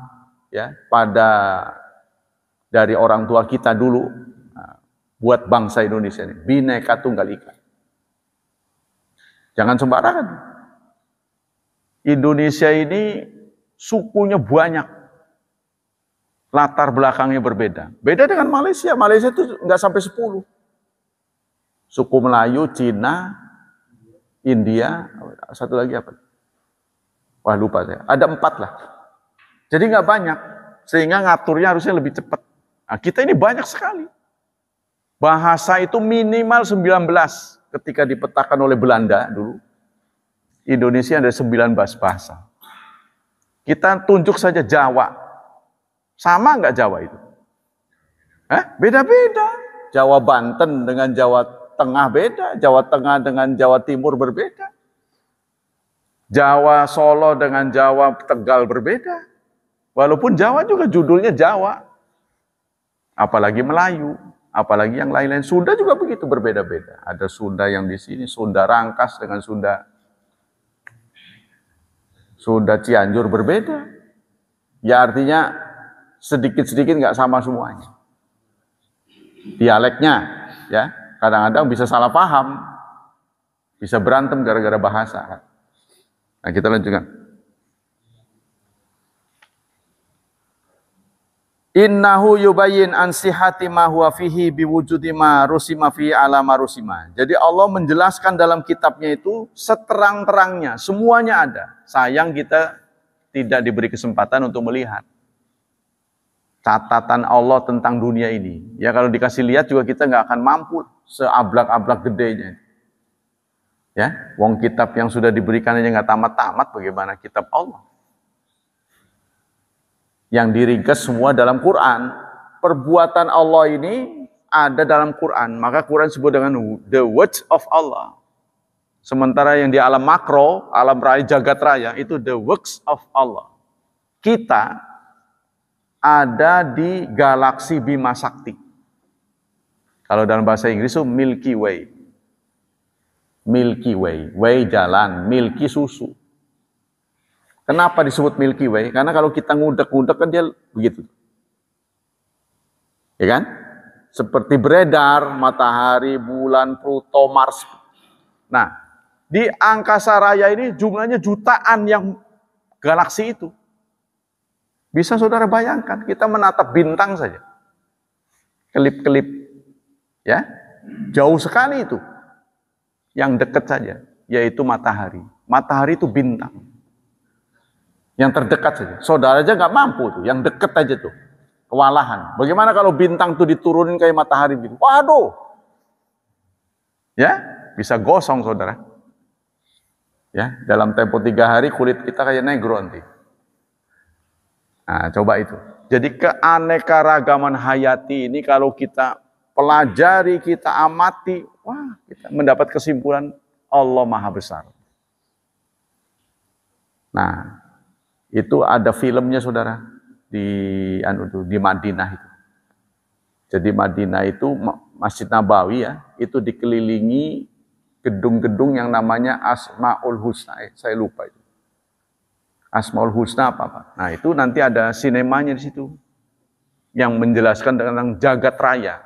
ya dari orang tua kita dulu buat bangsa Indonesia ini, Bhinneka Tunggal Ika. Jangan sembarangan. Indonesia ini sukunya banyak, latar belakangnya berbeda. Beda dengan Malaysia. Malaysia itu nggak sampai 10. Suku Melayu, Cina, India, satu lagi apa? Wah, lupa saya. Ada 4 lah. Jadi nggak banyak, sehingga ngaturnya harusnya lebih cepat. Nah, kita ini banyak sekali. Bahasa itu minimal 19 ketika dipetakan oleh Belanda dulu. Indonesia ada 19 bahasa. Kita tunjuk saja Jawa. Sama nggak Jawa itu? Beda-beda. Jawa Banten dengan Jawa Tengah beda. Jawa Tengah dengan Jawa Timur berbeda. Jawa Solo dengan Jawa Tegal berbeda. Walaupun Jawa juga judulnya Jawa. Apalagi Melayu. Apalagi yang lain-lain. Sunda juga begitu berbeda-beda. Ada Sunda yang di sini. Sunda Rangkas dengan Sunda Cianjur berbeda. Ya artinya sedikit-sedikit nggak sama semuanya. Dialeknya, ya kadang-kadang bisa salah paham, bisa berantem gara-gara bahasa. Nah kita lanjutkan. Innahu yubayyin an sihhati ma huwa fihi biwujudi ma rusima fihi ala ma rusima. Jadi Allah menjelaskan dalam kitabnya itu seterang-terangnya, semuanya ada. Sayang kita tidak diberi kesempatan untuk melihat catatan Allah tentang dunia ini. Ya kalau dikasih lihat juga kita nggak akan mampu seablak-ablak gedenya. Ya, wong kitab yang sudah diberikan aja nggak tamat-tamat, bagaimana kitab Allah? Yang diringkas semua dalam Quran. Perbuatan Allah ini ada dalam Quran. Maka Quran disebut dengan the words of Allah. Sementara yang di alam makro, alam raya, jagat raya, itu the works of Allah. Kita ada di galaksi Bima Sakti. Kalau dalam bahasa Inggris itu Milky Way. Milky Way. Way jalan, Milky susu. Kenapa disebut Milky Way? Karena kalau kita ngudek-ngudek kan dia begitu. Ya kan? Seperti beredar, matahari, bulan, Pluto, Mars. Nah, di angkasa raya ini jumlahnya jutaan yang galaksi itu. Bisa saudara bayangkan, kita menatap bintang saja. Kelip-kelip. Ya, jauh sekali itu. Yang dekat saja, yaitu matahari. Matahari itu bintang. Yang terdekat saja. Saudara aja nggak mampu tuh, yang dekat aja tuh. Kewalahan. Bagaimana kalau bintang tuh diturunin kayak matahari gitu? Waduh. Ya, bisa gosong saudara. Ya, dalam tempo 3 hari kulit kita kayak negro nanti. Nah, coba itu. Jadi keanekaragaman hayati ini kalau kita pelajari, kita amati, wah, kita mendapat kesimpulan Allah Maha Besar. Nah, itu ada filmnya saudara di Madinah itu. Jadi Madinah itu Masjid Nabawi ya, itu dikelilingi gedung-gedung yang namanya Asmaul Husna. Saya lupa itu. Asmaul Husna apa? Nah, itu nanti ada sinemanya di situ yang menjelaskan tentang jagat raya.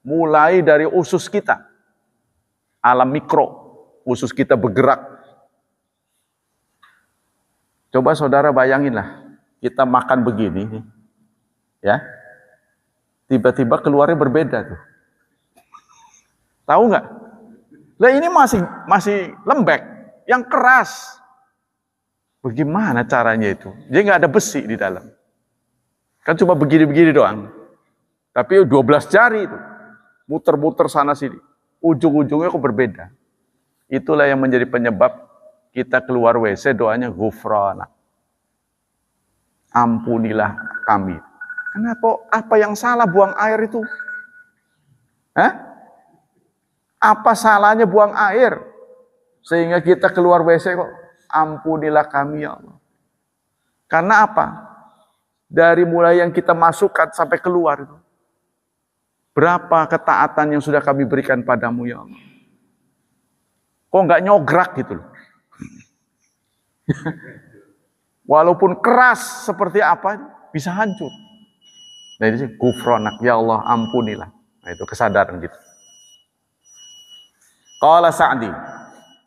Mulai dari usus kita, alam mikro, usus kita bergerak. Coba saudara bayanginlah, kita makan begini, ya, tiba-tiba keluarnya berbeda tuh. Tahu nggak? Lah ini masih lembek, yang keras. Bagaimana caranya itu? Dia nggak ada besi di dalam. Kan cuma begini-begini doang. Tapi 12 jari itu, muter-muter sana sini. Ujung-ujungnya kok berbeda. Itulah yang menjadi penyebab kita keluar WC doanya ghufranak. Ampunilah kami. Kenapa? Apa yang salah buang air itu? Apa salahnya buang air? Sehingga kita keluar WC kok ampunilah kami ya Allah. Karena apa? Dari mulai yang kita masukkan sampai keluar itu. Berapa ketaatan yang sudah kami berikan padamu ya Allah. Kok nggak nyograk gitu loh. Walaupun keras seperti apa, bisa hancur. Nah itu ghufranak, ya Allah ampunilah. Nah itu kesadaran gitu. Qala Sa'di,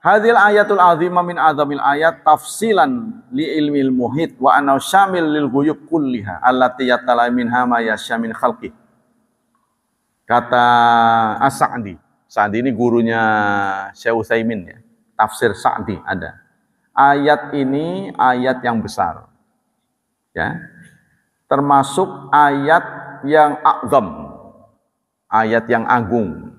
hadhil ayatul azimah min azamil ayat tafsilan li ilmil muhit wa anau syamil lil ghuyub kulliha allati yatala minha ma yasya min khalqi. Kata As-Sa'di, Sa'di ini gurunya Syekh Utsaimin ya. Tafsir Sa'di ada. Ayat ini ayat yang besar. Ya. Termasuk ayat yang azam. Ayat yang agung.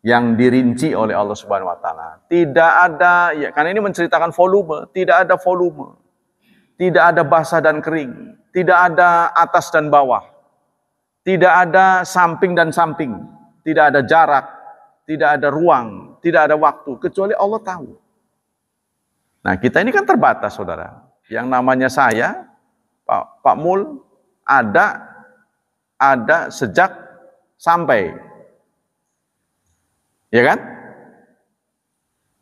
Yang dirinci oleh Allah Subhanahu wa taala. Tidak ada, ya, karena ini menceritakan volume, tidak ada volume. tidak ada basah dan kering, tidak ada atas dan bawah, tidak ada samping dan samping, tidak ada jarak, tidak ada ruang, tidak ada waktu, kecuali Allah tahu. Nah, kita ini kan terbatas, saudara. Yang namanya saya, Pak Mul, ada sejak sampai. Ya kan?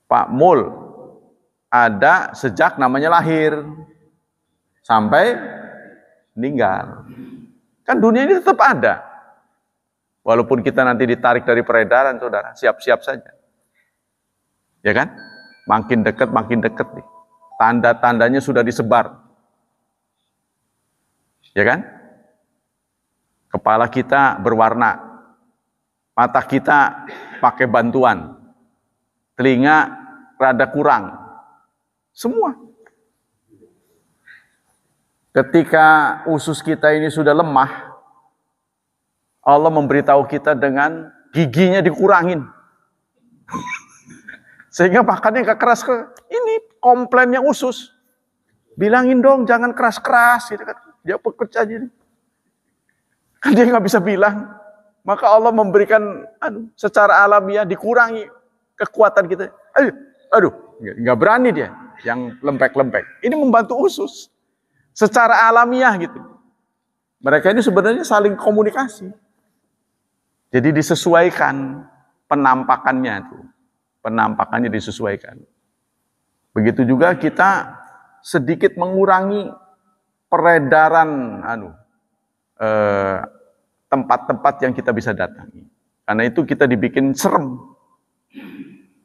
Pak Mul ada sejak namanya lahir sampai meninggal. Kan dunia ini tetap ada. Walaupun kita nanti ditarik dari peredaran, saudara, siap-siap saja. Ya kan? Makin dekat nih. Tanda-tandanya sudah disebar. Ya kan? Kepala kita berwarna. Mata kita pakai bantuan. Telinga rada kurang. Semua. Ketika usus kita ini sudah lemah, Allah memberitahu kita dengan giginya dikurangin. Sehingga makannya gak keras. Ini komplainnya usus. Bilangin dong jangan keras-keras. Gitu kan. Dia pekerja aja. Kan dia gak bisa bilang. Maka Allah memberikan secara alamiah dikurangi kekuatan kita. Aduh, gak berani dia. Yang lempek-lempek. Ini membantu usus. Secara alamiah gitu. Mereka ini sebenarnya saling komunikasi. Jadi disesuaikan penampakannya itu. Penampakannya disesuaikan. Begitu juga kita sedikit mengurangi peredaran tempat-tempat yang kita bisa datangi. Karena itu kita dibikin serem.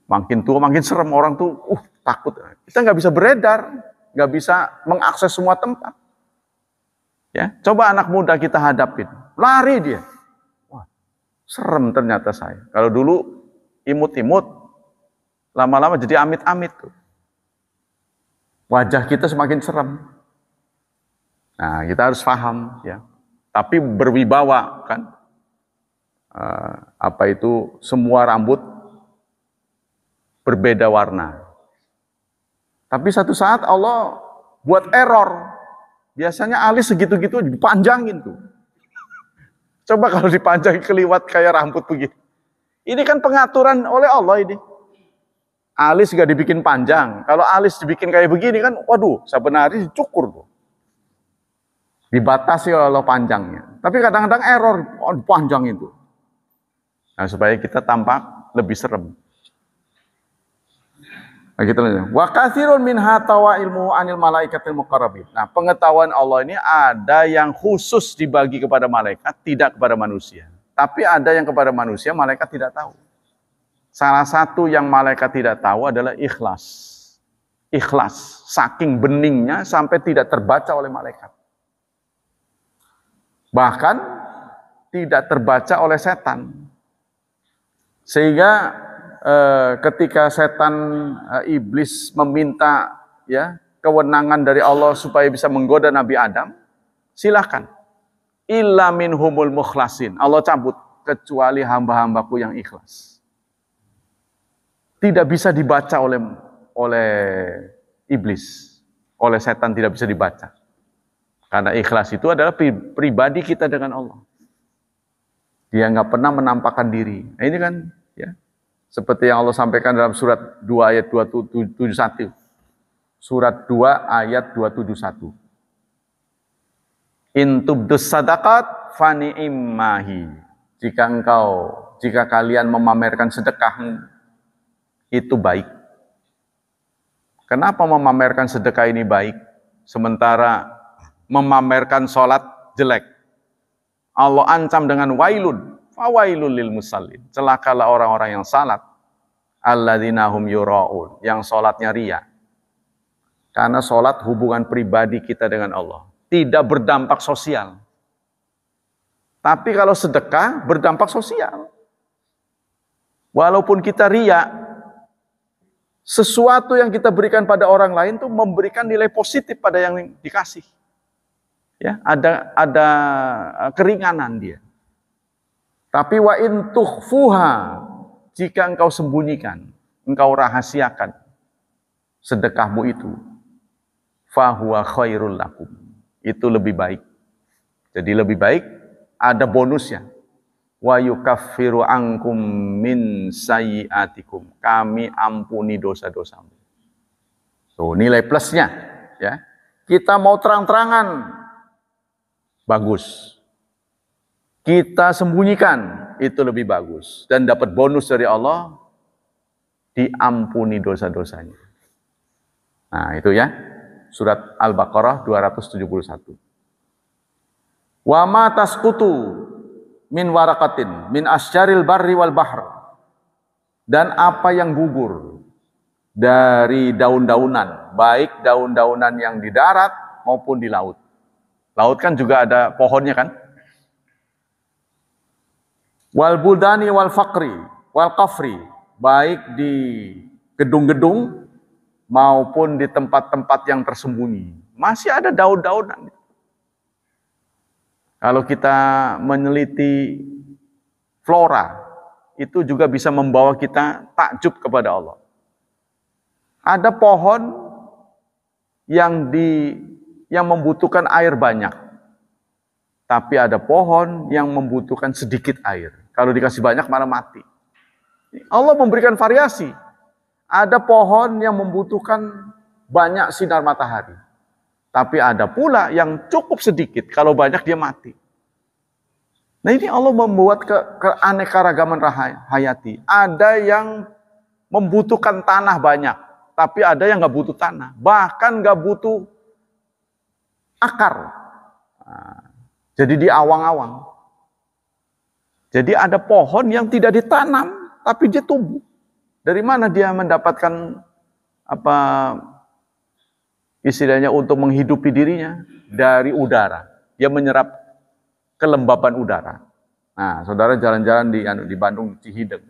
Makin tua makin serem, orang tuh takut. Kita nggak bisa beredar, nggak bisa mengakses semua tempat. Ya, coba anak muda kita hadapin, lari dia. Wah, serem ternyata saya. Kalau dulu imut-imut, lama-lama jadi amit-amit tuh. Wajah kita semakin serem. Nah, kita harus paham ya. Tapi berwibawa kan. Semua rambut berbeda warna. Tapi satu saat Allah buat error. Biasanya alis segitu-gitu dipanjangin tuh. Coba kalau dipanjangin keliwat kayak rambut begini. Ini kan pengaturan oleh Allah ini. Alis gak dibikin panjang. Kalau alis dibikin kayak begini kan, waduh, sebenarnya dicukur tuh. Dibatasi oleh Allah panjangnya. Tapi kadang-kadang error, panjang itu. Nah, supaya kita tampak lebih serem. Nah, gitu aja. Wa katsirun min hatawa ilmu anil malaikatil muqarrabin. Nah, pengetahuan Allah ini ada yang khusus dibagi kepada malaikat, tidak kepada manusia. Tapi ada yang kepada manusia, malaikat tidak tahu. Salah satu yang malaikat tidak tahu adalah ikhlas. Ikhlas, saking beningnya sampai tidak terbaca oleh malaikat. Bahkan tidak terbaca oleh setan. Sehingga ketika setan iblis meminta ya kewenangan dari Allah supaya bisa menggoda Nabi Adam, silahkan. Illa minhumul mukhlasin. Allah cabut kecuali hamba-hambaku yang ikhlas. Tidak bisa dibaca oleh iblis, oleh setan tidak bisa dibaca. Karena ikhlas itu adalah pribadi kita dengan Allah. Dia nggak pernah menampakkan diri. Nah, ini kan ya seperti yang Allah sampaikan dalam surat 2 ayat 271. Surat 2 ayat 271. In tubdus sadaqat fani'immahi. Jika kalian memamerkan sedekah itu baik. Kenapa memamerkan sedekah ini baik? Sementara memamerkan sholat jelek. Allah ancam dengan wailun. Fawailul lil musallin. Celakalah orang-orang yang salat. Alladzina hum yura'un. Yang sholatnya riya. Karena sholat hubungan pribadi kita dengan Allah. Tidak berdampak sosial. Tapi kalau sedekah berdampak sosial. Walaupun kita riya, sesuatu yang kita berikan pada orang lain tuh memberikan nilai positif pada yang dikasih. Ya, ada keringanan dia. Tapi wa in tukhfuha, jika engkau sembunyikan, engkau rahasiakan sedekahmu itu, fahuwa khairul lakum. Itu lebih baik. Jadi lebih baik, ada bonusnya. Wa yukaffiru ankum min sayyiatikum. Kami ampuni dosa-dosamu. Tuh, nilai plusnya, ya. Kita mau terang-terangan, bagus. Kita sembunyikan, itu lebih bagus. Dan dapat bonus dari Allah, diampuni dosa-dosanya. Nah, itu ya. Surat Al-Baqarah 271. Wa ma tasqutu min waraqatin min asjaril barri wal bahr. Dan apa yang gugur dari daun-daunan, baik daun-daunan yang di darat maupun di laut. Laut kan juga ada pohonnya kan? Wal buldani wal faqri wal qafri, baik di gedung-gedung maupun di tempat-tempat yang tersembunyi. Masih ada daun-daunan. Kalau kita meneliti flora, itu juga bisa membawa kita takjub kepada Allah. Ada pohon yang membutuhkan air banyak. Tapi ada pohon yang membutuhkan sedikit air. Kalau dikasih banyak malah mati. Allah memberikan variasi. Ada pohon yang membutuhkan banyak sinar matahari. Tapi ada pula yang cukup sedikit. Kalau banyak dia mati. Nah ini Allah membuat keanekaragaman hayati. Ada yang membutuhkan tanah banyak. Tapi ada yang nggak butuh tanah. Bahkan nggak butuh akar. Nah, jadi di awang-awang. Jadi ada pohon yang tidak ditanam, tapi dia tumbuh. Dari mana dia mendapatkan apa istilahnya untuk menghidupi dirinya? Dari udara. Dia menyerap kelembaban udara. Nah, saudara jalan-jalan di Bandung, Cihideng.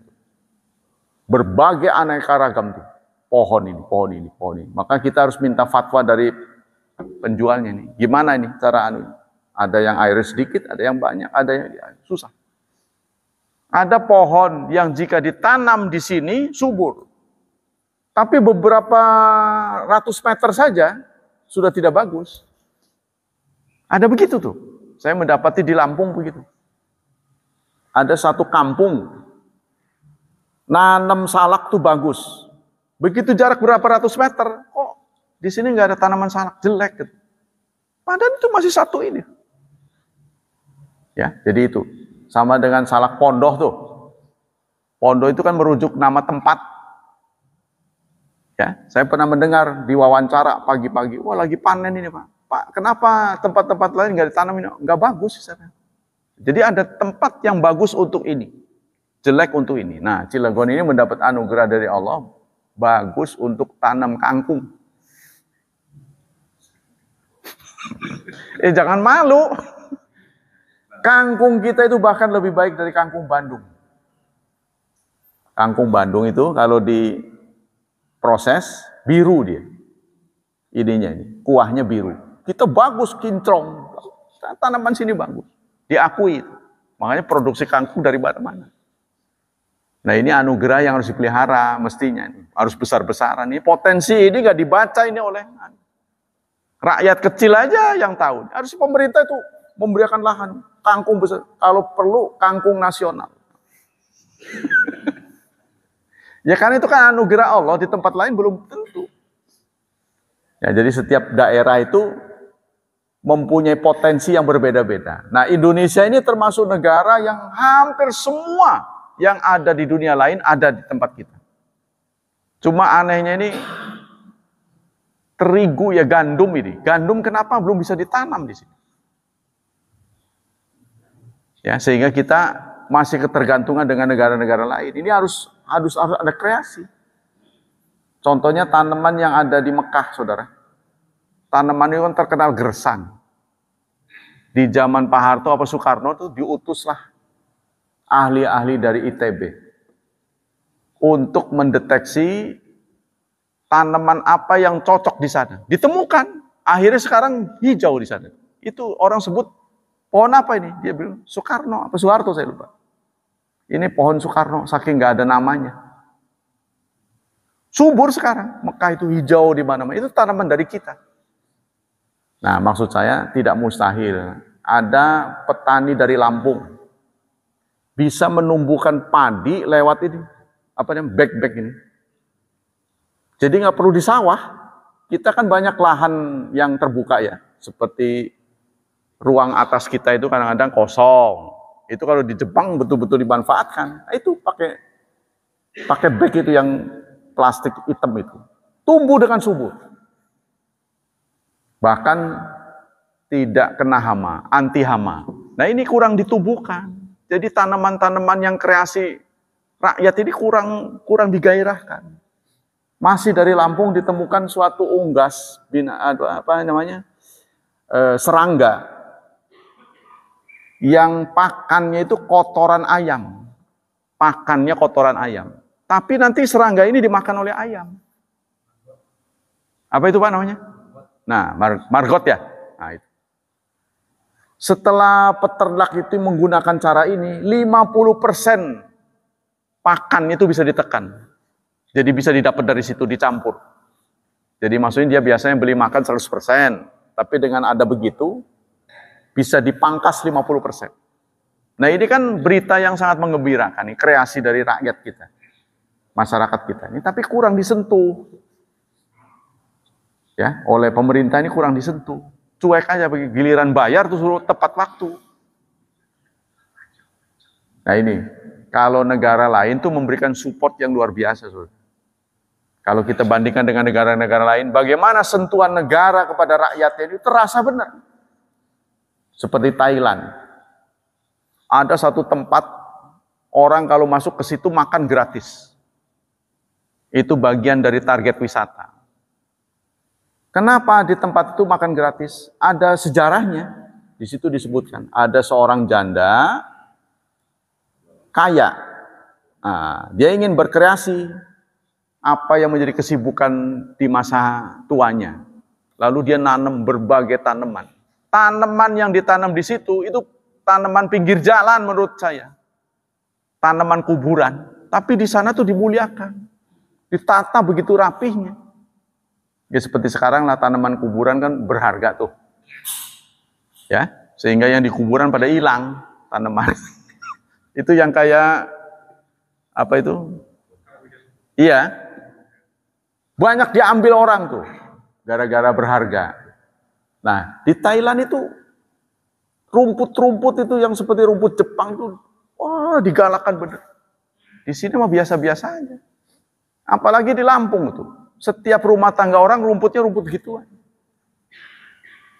Berbagai aneka ragam tuh. Pohon ini, pohon ini, pohon ini. Maka kita harus minta fatwa dari penjualnya nih. Gimana ini cara ini? Ada yang air sedikit, ada yang banyak, ada yang susah. Ada pohon yang jika ditanam di sini subur. Tapi beberapa ratus meter saja sudah tidak bagus. Ada begitu tuh. Saya mendapati di Lampung begitu. Ada satu kampung nanam salak tuh bagus. Begitu jarak berapa ratus meter, kok di sini nggak ada tanaman salak, jelek gitu. Padahal itu masih satu ini. Ya, jadi itu sama dengan salak pondoh tuh. Pondoh itu kan merujuk nama tempat. Ya, saya pernah mendengar di wawancara pagi-pagi, wah lagi panen ini Pak. Pak, kenapa tempat-tempat lain nggak ditanam ini? Nggak bagus. Jadi ada tempat yang bagus untuk ini, jelek untuk ini. Nah, Cilegon ini mendapat anugerah dari Allah, bagus untuk tanam kangkung. Jangan malu. Kangkung kita itu bahkan lebih baik dari kangkung Bandung. Kangkung Bandung itu kalau diproses biru dia. Ininya ini, kuahnya biru. Kita bagus kinclong. Tanaman sini bagus. Diakui. Makanya produksi kangkung dari mana-mana. Nah ini anugerah yang harus dipelihara mestinya. Harus besar-besaran. Ini potensi ini nggak dibaca ini oleh rakyat kecil aja yang tahu. Harus pemerintah itu memberikan lahan kangkung besar. Kalau perlu kangkung nasional. Ya kan itu kan anugerah Allah, di tempat lain belum tentu. Ya, jadi setiap daerah itu mempunyai potensi yang berbeda-beda. Nah Indonesia ini termasuk negara yang hampir semua yang ada di dunia lain ada di tempat kita. Cuma anehnya ini terigu ya gandum ini. Gandum kenapa belum bisa ditanam di sini? Ya, sehingga kita masih ketergantungan dengan negara-negara lain. Ini harus ada kreasi. Contohnya tanaman yang ada di Mekah, saudara. Tanaman itu kan terkenal gersang. Di zaman Pak Harto apa Soekarno itu diutuslah ahli-ahli dari ITB untuk mendeteksi tanaman apa yang cocok di sana. Ditemukan. Akhirnya sekarang hijau di sana. Itu orang sebut pohon apa ini? Dia bilang Soekarno apa Soeharto saya lupa. Ini pohon Soekarno saking nggak ada namanya. Subur sekarang. Mekah itu hijau di mana-mana. Itu tanaman dari kita. Nah, maksud saya tidak mustahil. Ada petani dari Lampung bisa menumbuhkan padi lewat ini, apa namanya, bag-bag ini. Jadi nggak perlu di sawah. Kita kan banyak lahan yang terbuka ya, seperti ruang atas kita itu kadang-kadang kosong. Itu kalau di Jepang betul-betul dimanfaatkan. Nah, itu pakai bag itu yang plastik hitam itu. Tumbuh dengan subur. Bahkan tidak kena hama, anti hama. Nah, ini kurang ditumbuhkan. Jadi tanaman-tanaman yang kreasi rakyat ini kurang digairahkan. Masih dari Lampung ditemukan suatu unggas serangga yang pakannya itu kotoran ayam. Pakannya kotoran ayam. Tapi nanti serangga ini dimakan oleh ayam. Apa itu Pak namanya? Nah, margot ya. Nah, itu. Setelah peternak itu menggunakan cara ini, 50% pakan itu bisa ditekan. Jadi bisa didapat dari situ, dicampur. Jadi maksudnya dia biasanya beli makan 100%, tapi dengan ada begitu, bisa dipangkas 50%. Nah, ini kan berita yang sangat menggembirakan, nih, kreasi dari rakyat kita, masyarakat kita ini, tapi kurang disentuh. Ya, oleh pemerintah ini kurang disentuh. Cuek aja, bagi giliran bayar tuh suruh tepat waktu. Nah ini, kalau negara lain tuh memberikan support yang luar biasa, Saudara. Kalau kita bandingkan dengan negara-negara lain, bagaimana sentuhan negara kepada rakyatnya itu terasa benar. Seperti Thailand. Ada satu tempat, orang kalau masuk ke situ makan gratis. Itu bagian dari target wisata. Kenapa di tempat itu makan gratis? Ada sejarahnya. Di situ disebutkan. Ada seorang janda, kaya. Nah, dia ingin berkreasi. Apa yang menjadi kesibukan di masa tuanya. Lalu dia nanam berbagai tanaman. Tanaman yang ditanam di situ itu tanaman pinggir jalan menurut saya. Tanaman kuburan. Tapi di sana tuh dimuliakan. Ditata begitu rapihnya. Ya seperti sekarang lah tanaman kuburan kan berharga tuh. Ya, sehingga yang di kuburan pada hilang tanaman. Itu yang kayak apa itu? Iya. Banyak diambil orang tuh, gara-gara berharga. Nah, di Thailand itu, rumput-rumput itu yang seperti rumput Jepang tuh, wah digalakan bener. Di sini mah biasa-biasa aja. Apalagi di Lampung tuh, setiap rumah tangga orang rumputnya rumput gituan.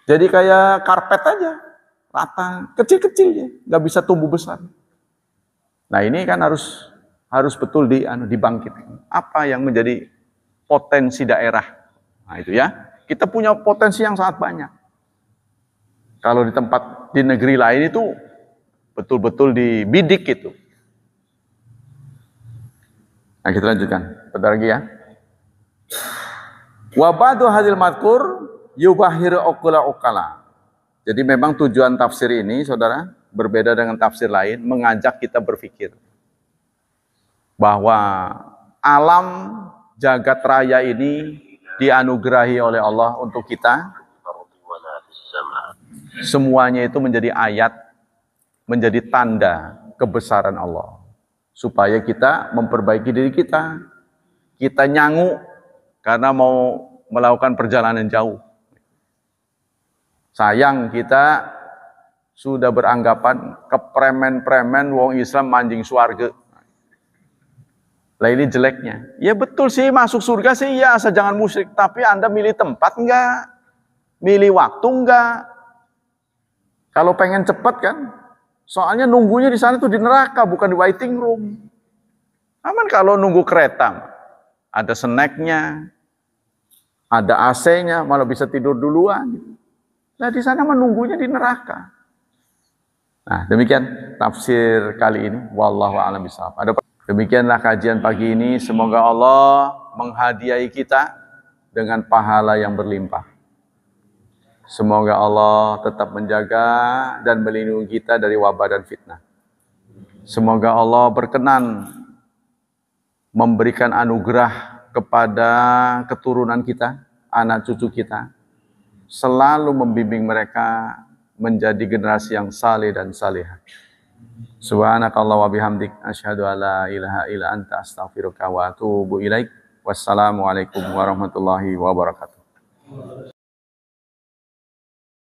Jadi kayak karpet aja, rata, kecil-kecil ya, nggak bisa tumbuh besar. Nah ini kan harus betul dibangkitkan. Apa yang menjadi potensi daerah. Nah itu ya, kita punya potensi yang sangat banyak. Kalau di negeri lain itu betul-betul dibidik gitu. Nah kita lanjutkan, bentar lagi ya. Wa ba'du hadil madkur yubahiru ukala. Jadi memang tujuan tafsir ini, saudara, berbeda dengan tafsir lain, mengajak kita berpikir bahwa alam jagat raya ini dianugerahi oleh Allah untuk kita. Semuanya itu menjadi ayat, menjadi tanda kebesaran Allah. Supaya kita memperbaiki diri kita. Kita nyangu karena mau melakukan perjalanan jauh. Sayang kita sudah beranggapan kepremen-premen wong Islam manjing surga. Lah ini jeleknya. Ya betul sih masuk surga sih ya asal jangan musyrik. Tapi Anda milih tempat enggak? Milih waktu enggak? Kalau pengen cepat kan? Soalnya nunggunya di sana tuh di neraka bukan di waiting room. Aman kalau nunggu kereta. Ada snacknya. Ada AC-nya malah bisa tidur duluan. Nah di sana menunggunya di neraka. Nah demikian tafsir kali ini. Wallahu a'lam bishawab. Demikianlah kajian pagi ini. Semoga Allah menghadiahi kita dengan pahala yang berlimpah. Semoga Allah tetap menjaga dan melindungi kita dari wabah dan fitnah. Semoga Allah berkenan memberikan anugerah kepada keturunan kita, anak cucu kita. selalu membimbing mereka menjadi generasi yang saleh dan salihah. Subhanakallah wa bihamdik asyhadu alla ilaha illa anta astaghfiruka wa atubu ilaik. Wassalamualaikum warahmatullahi wabarakatuh.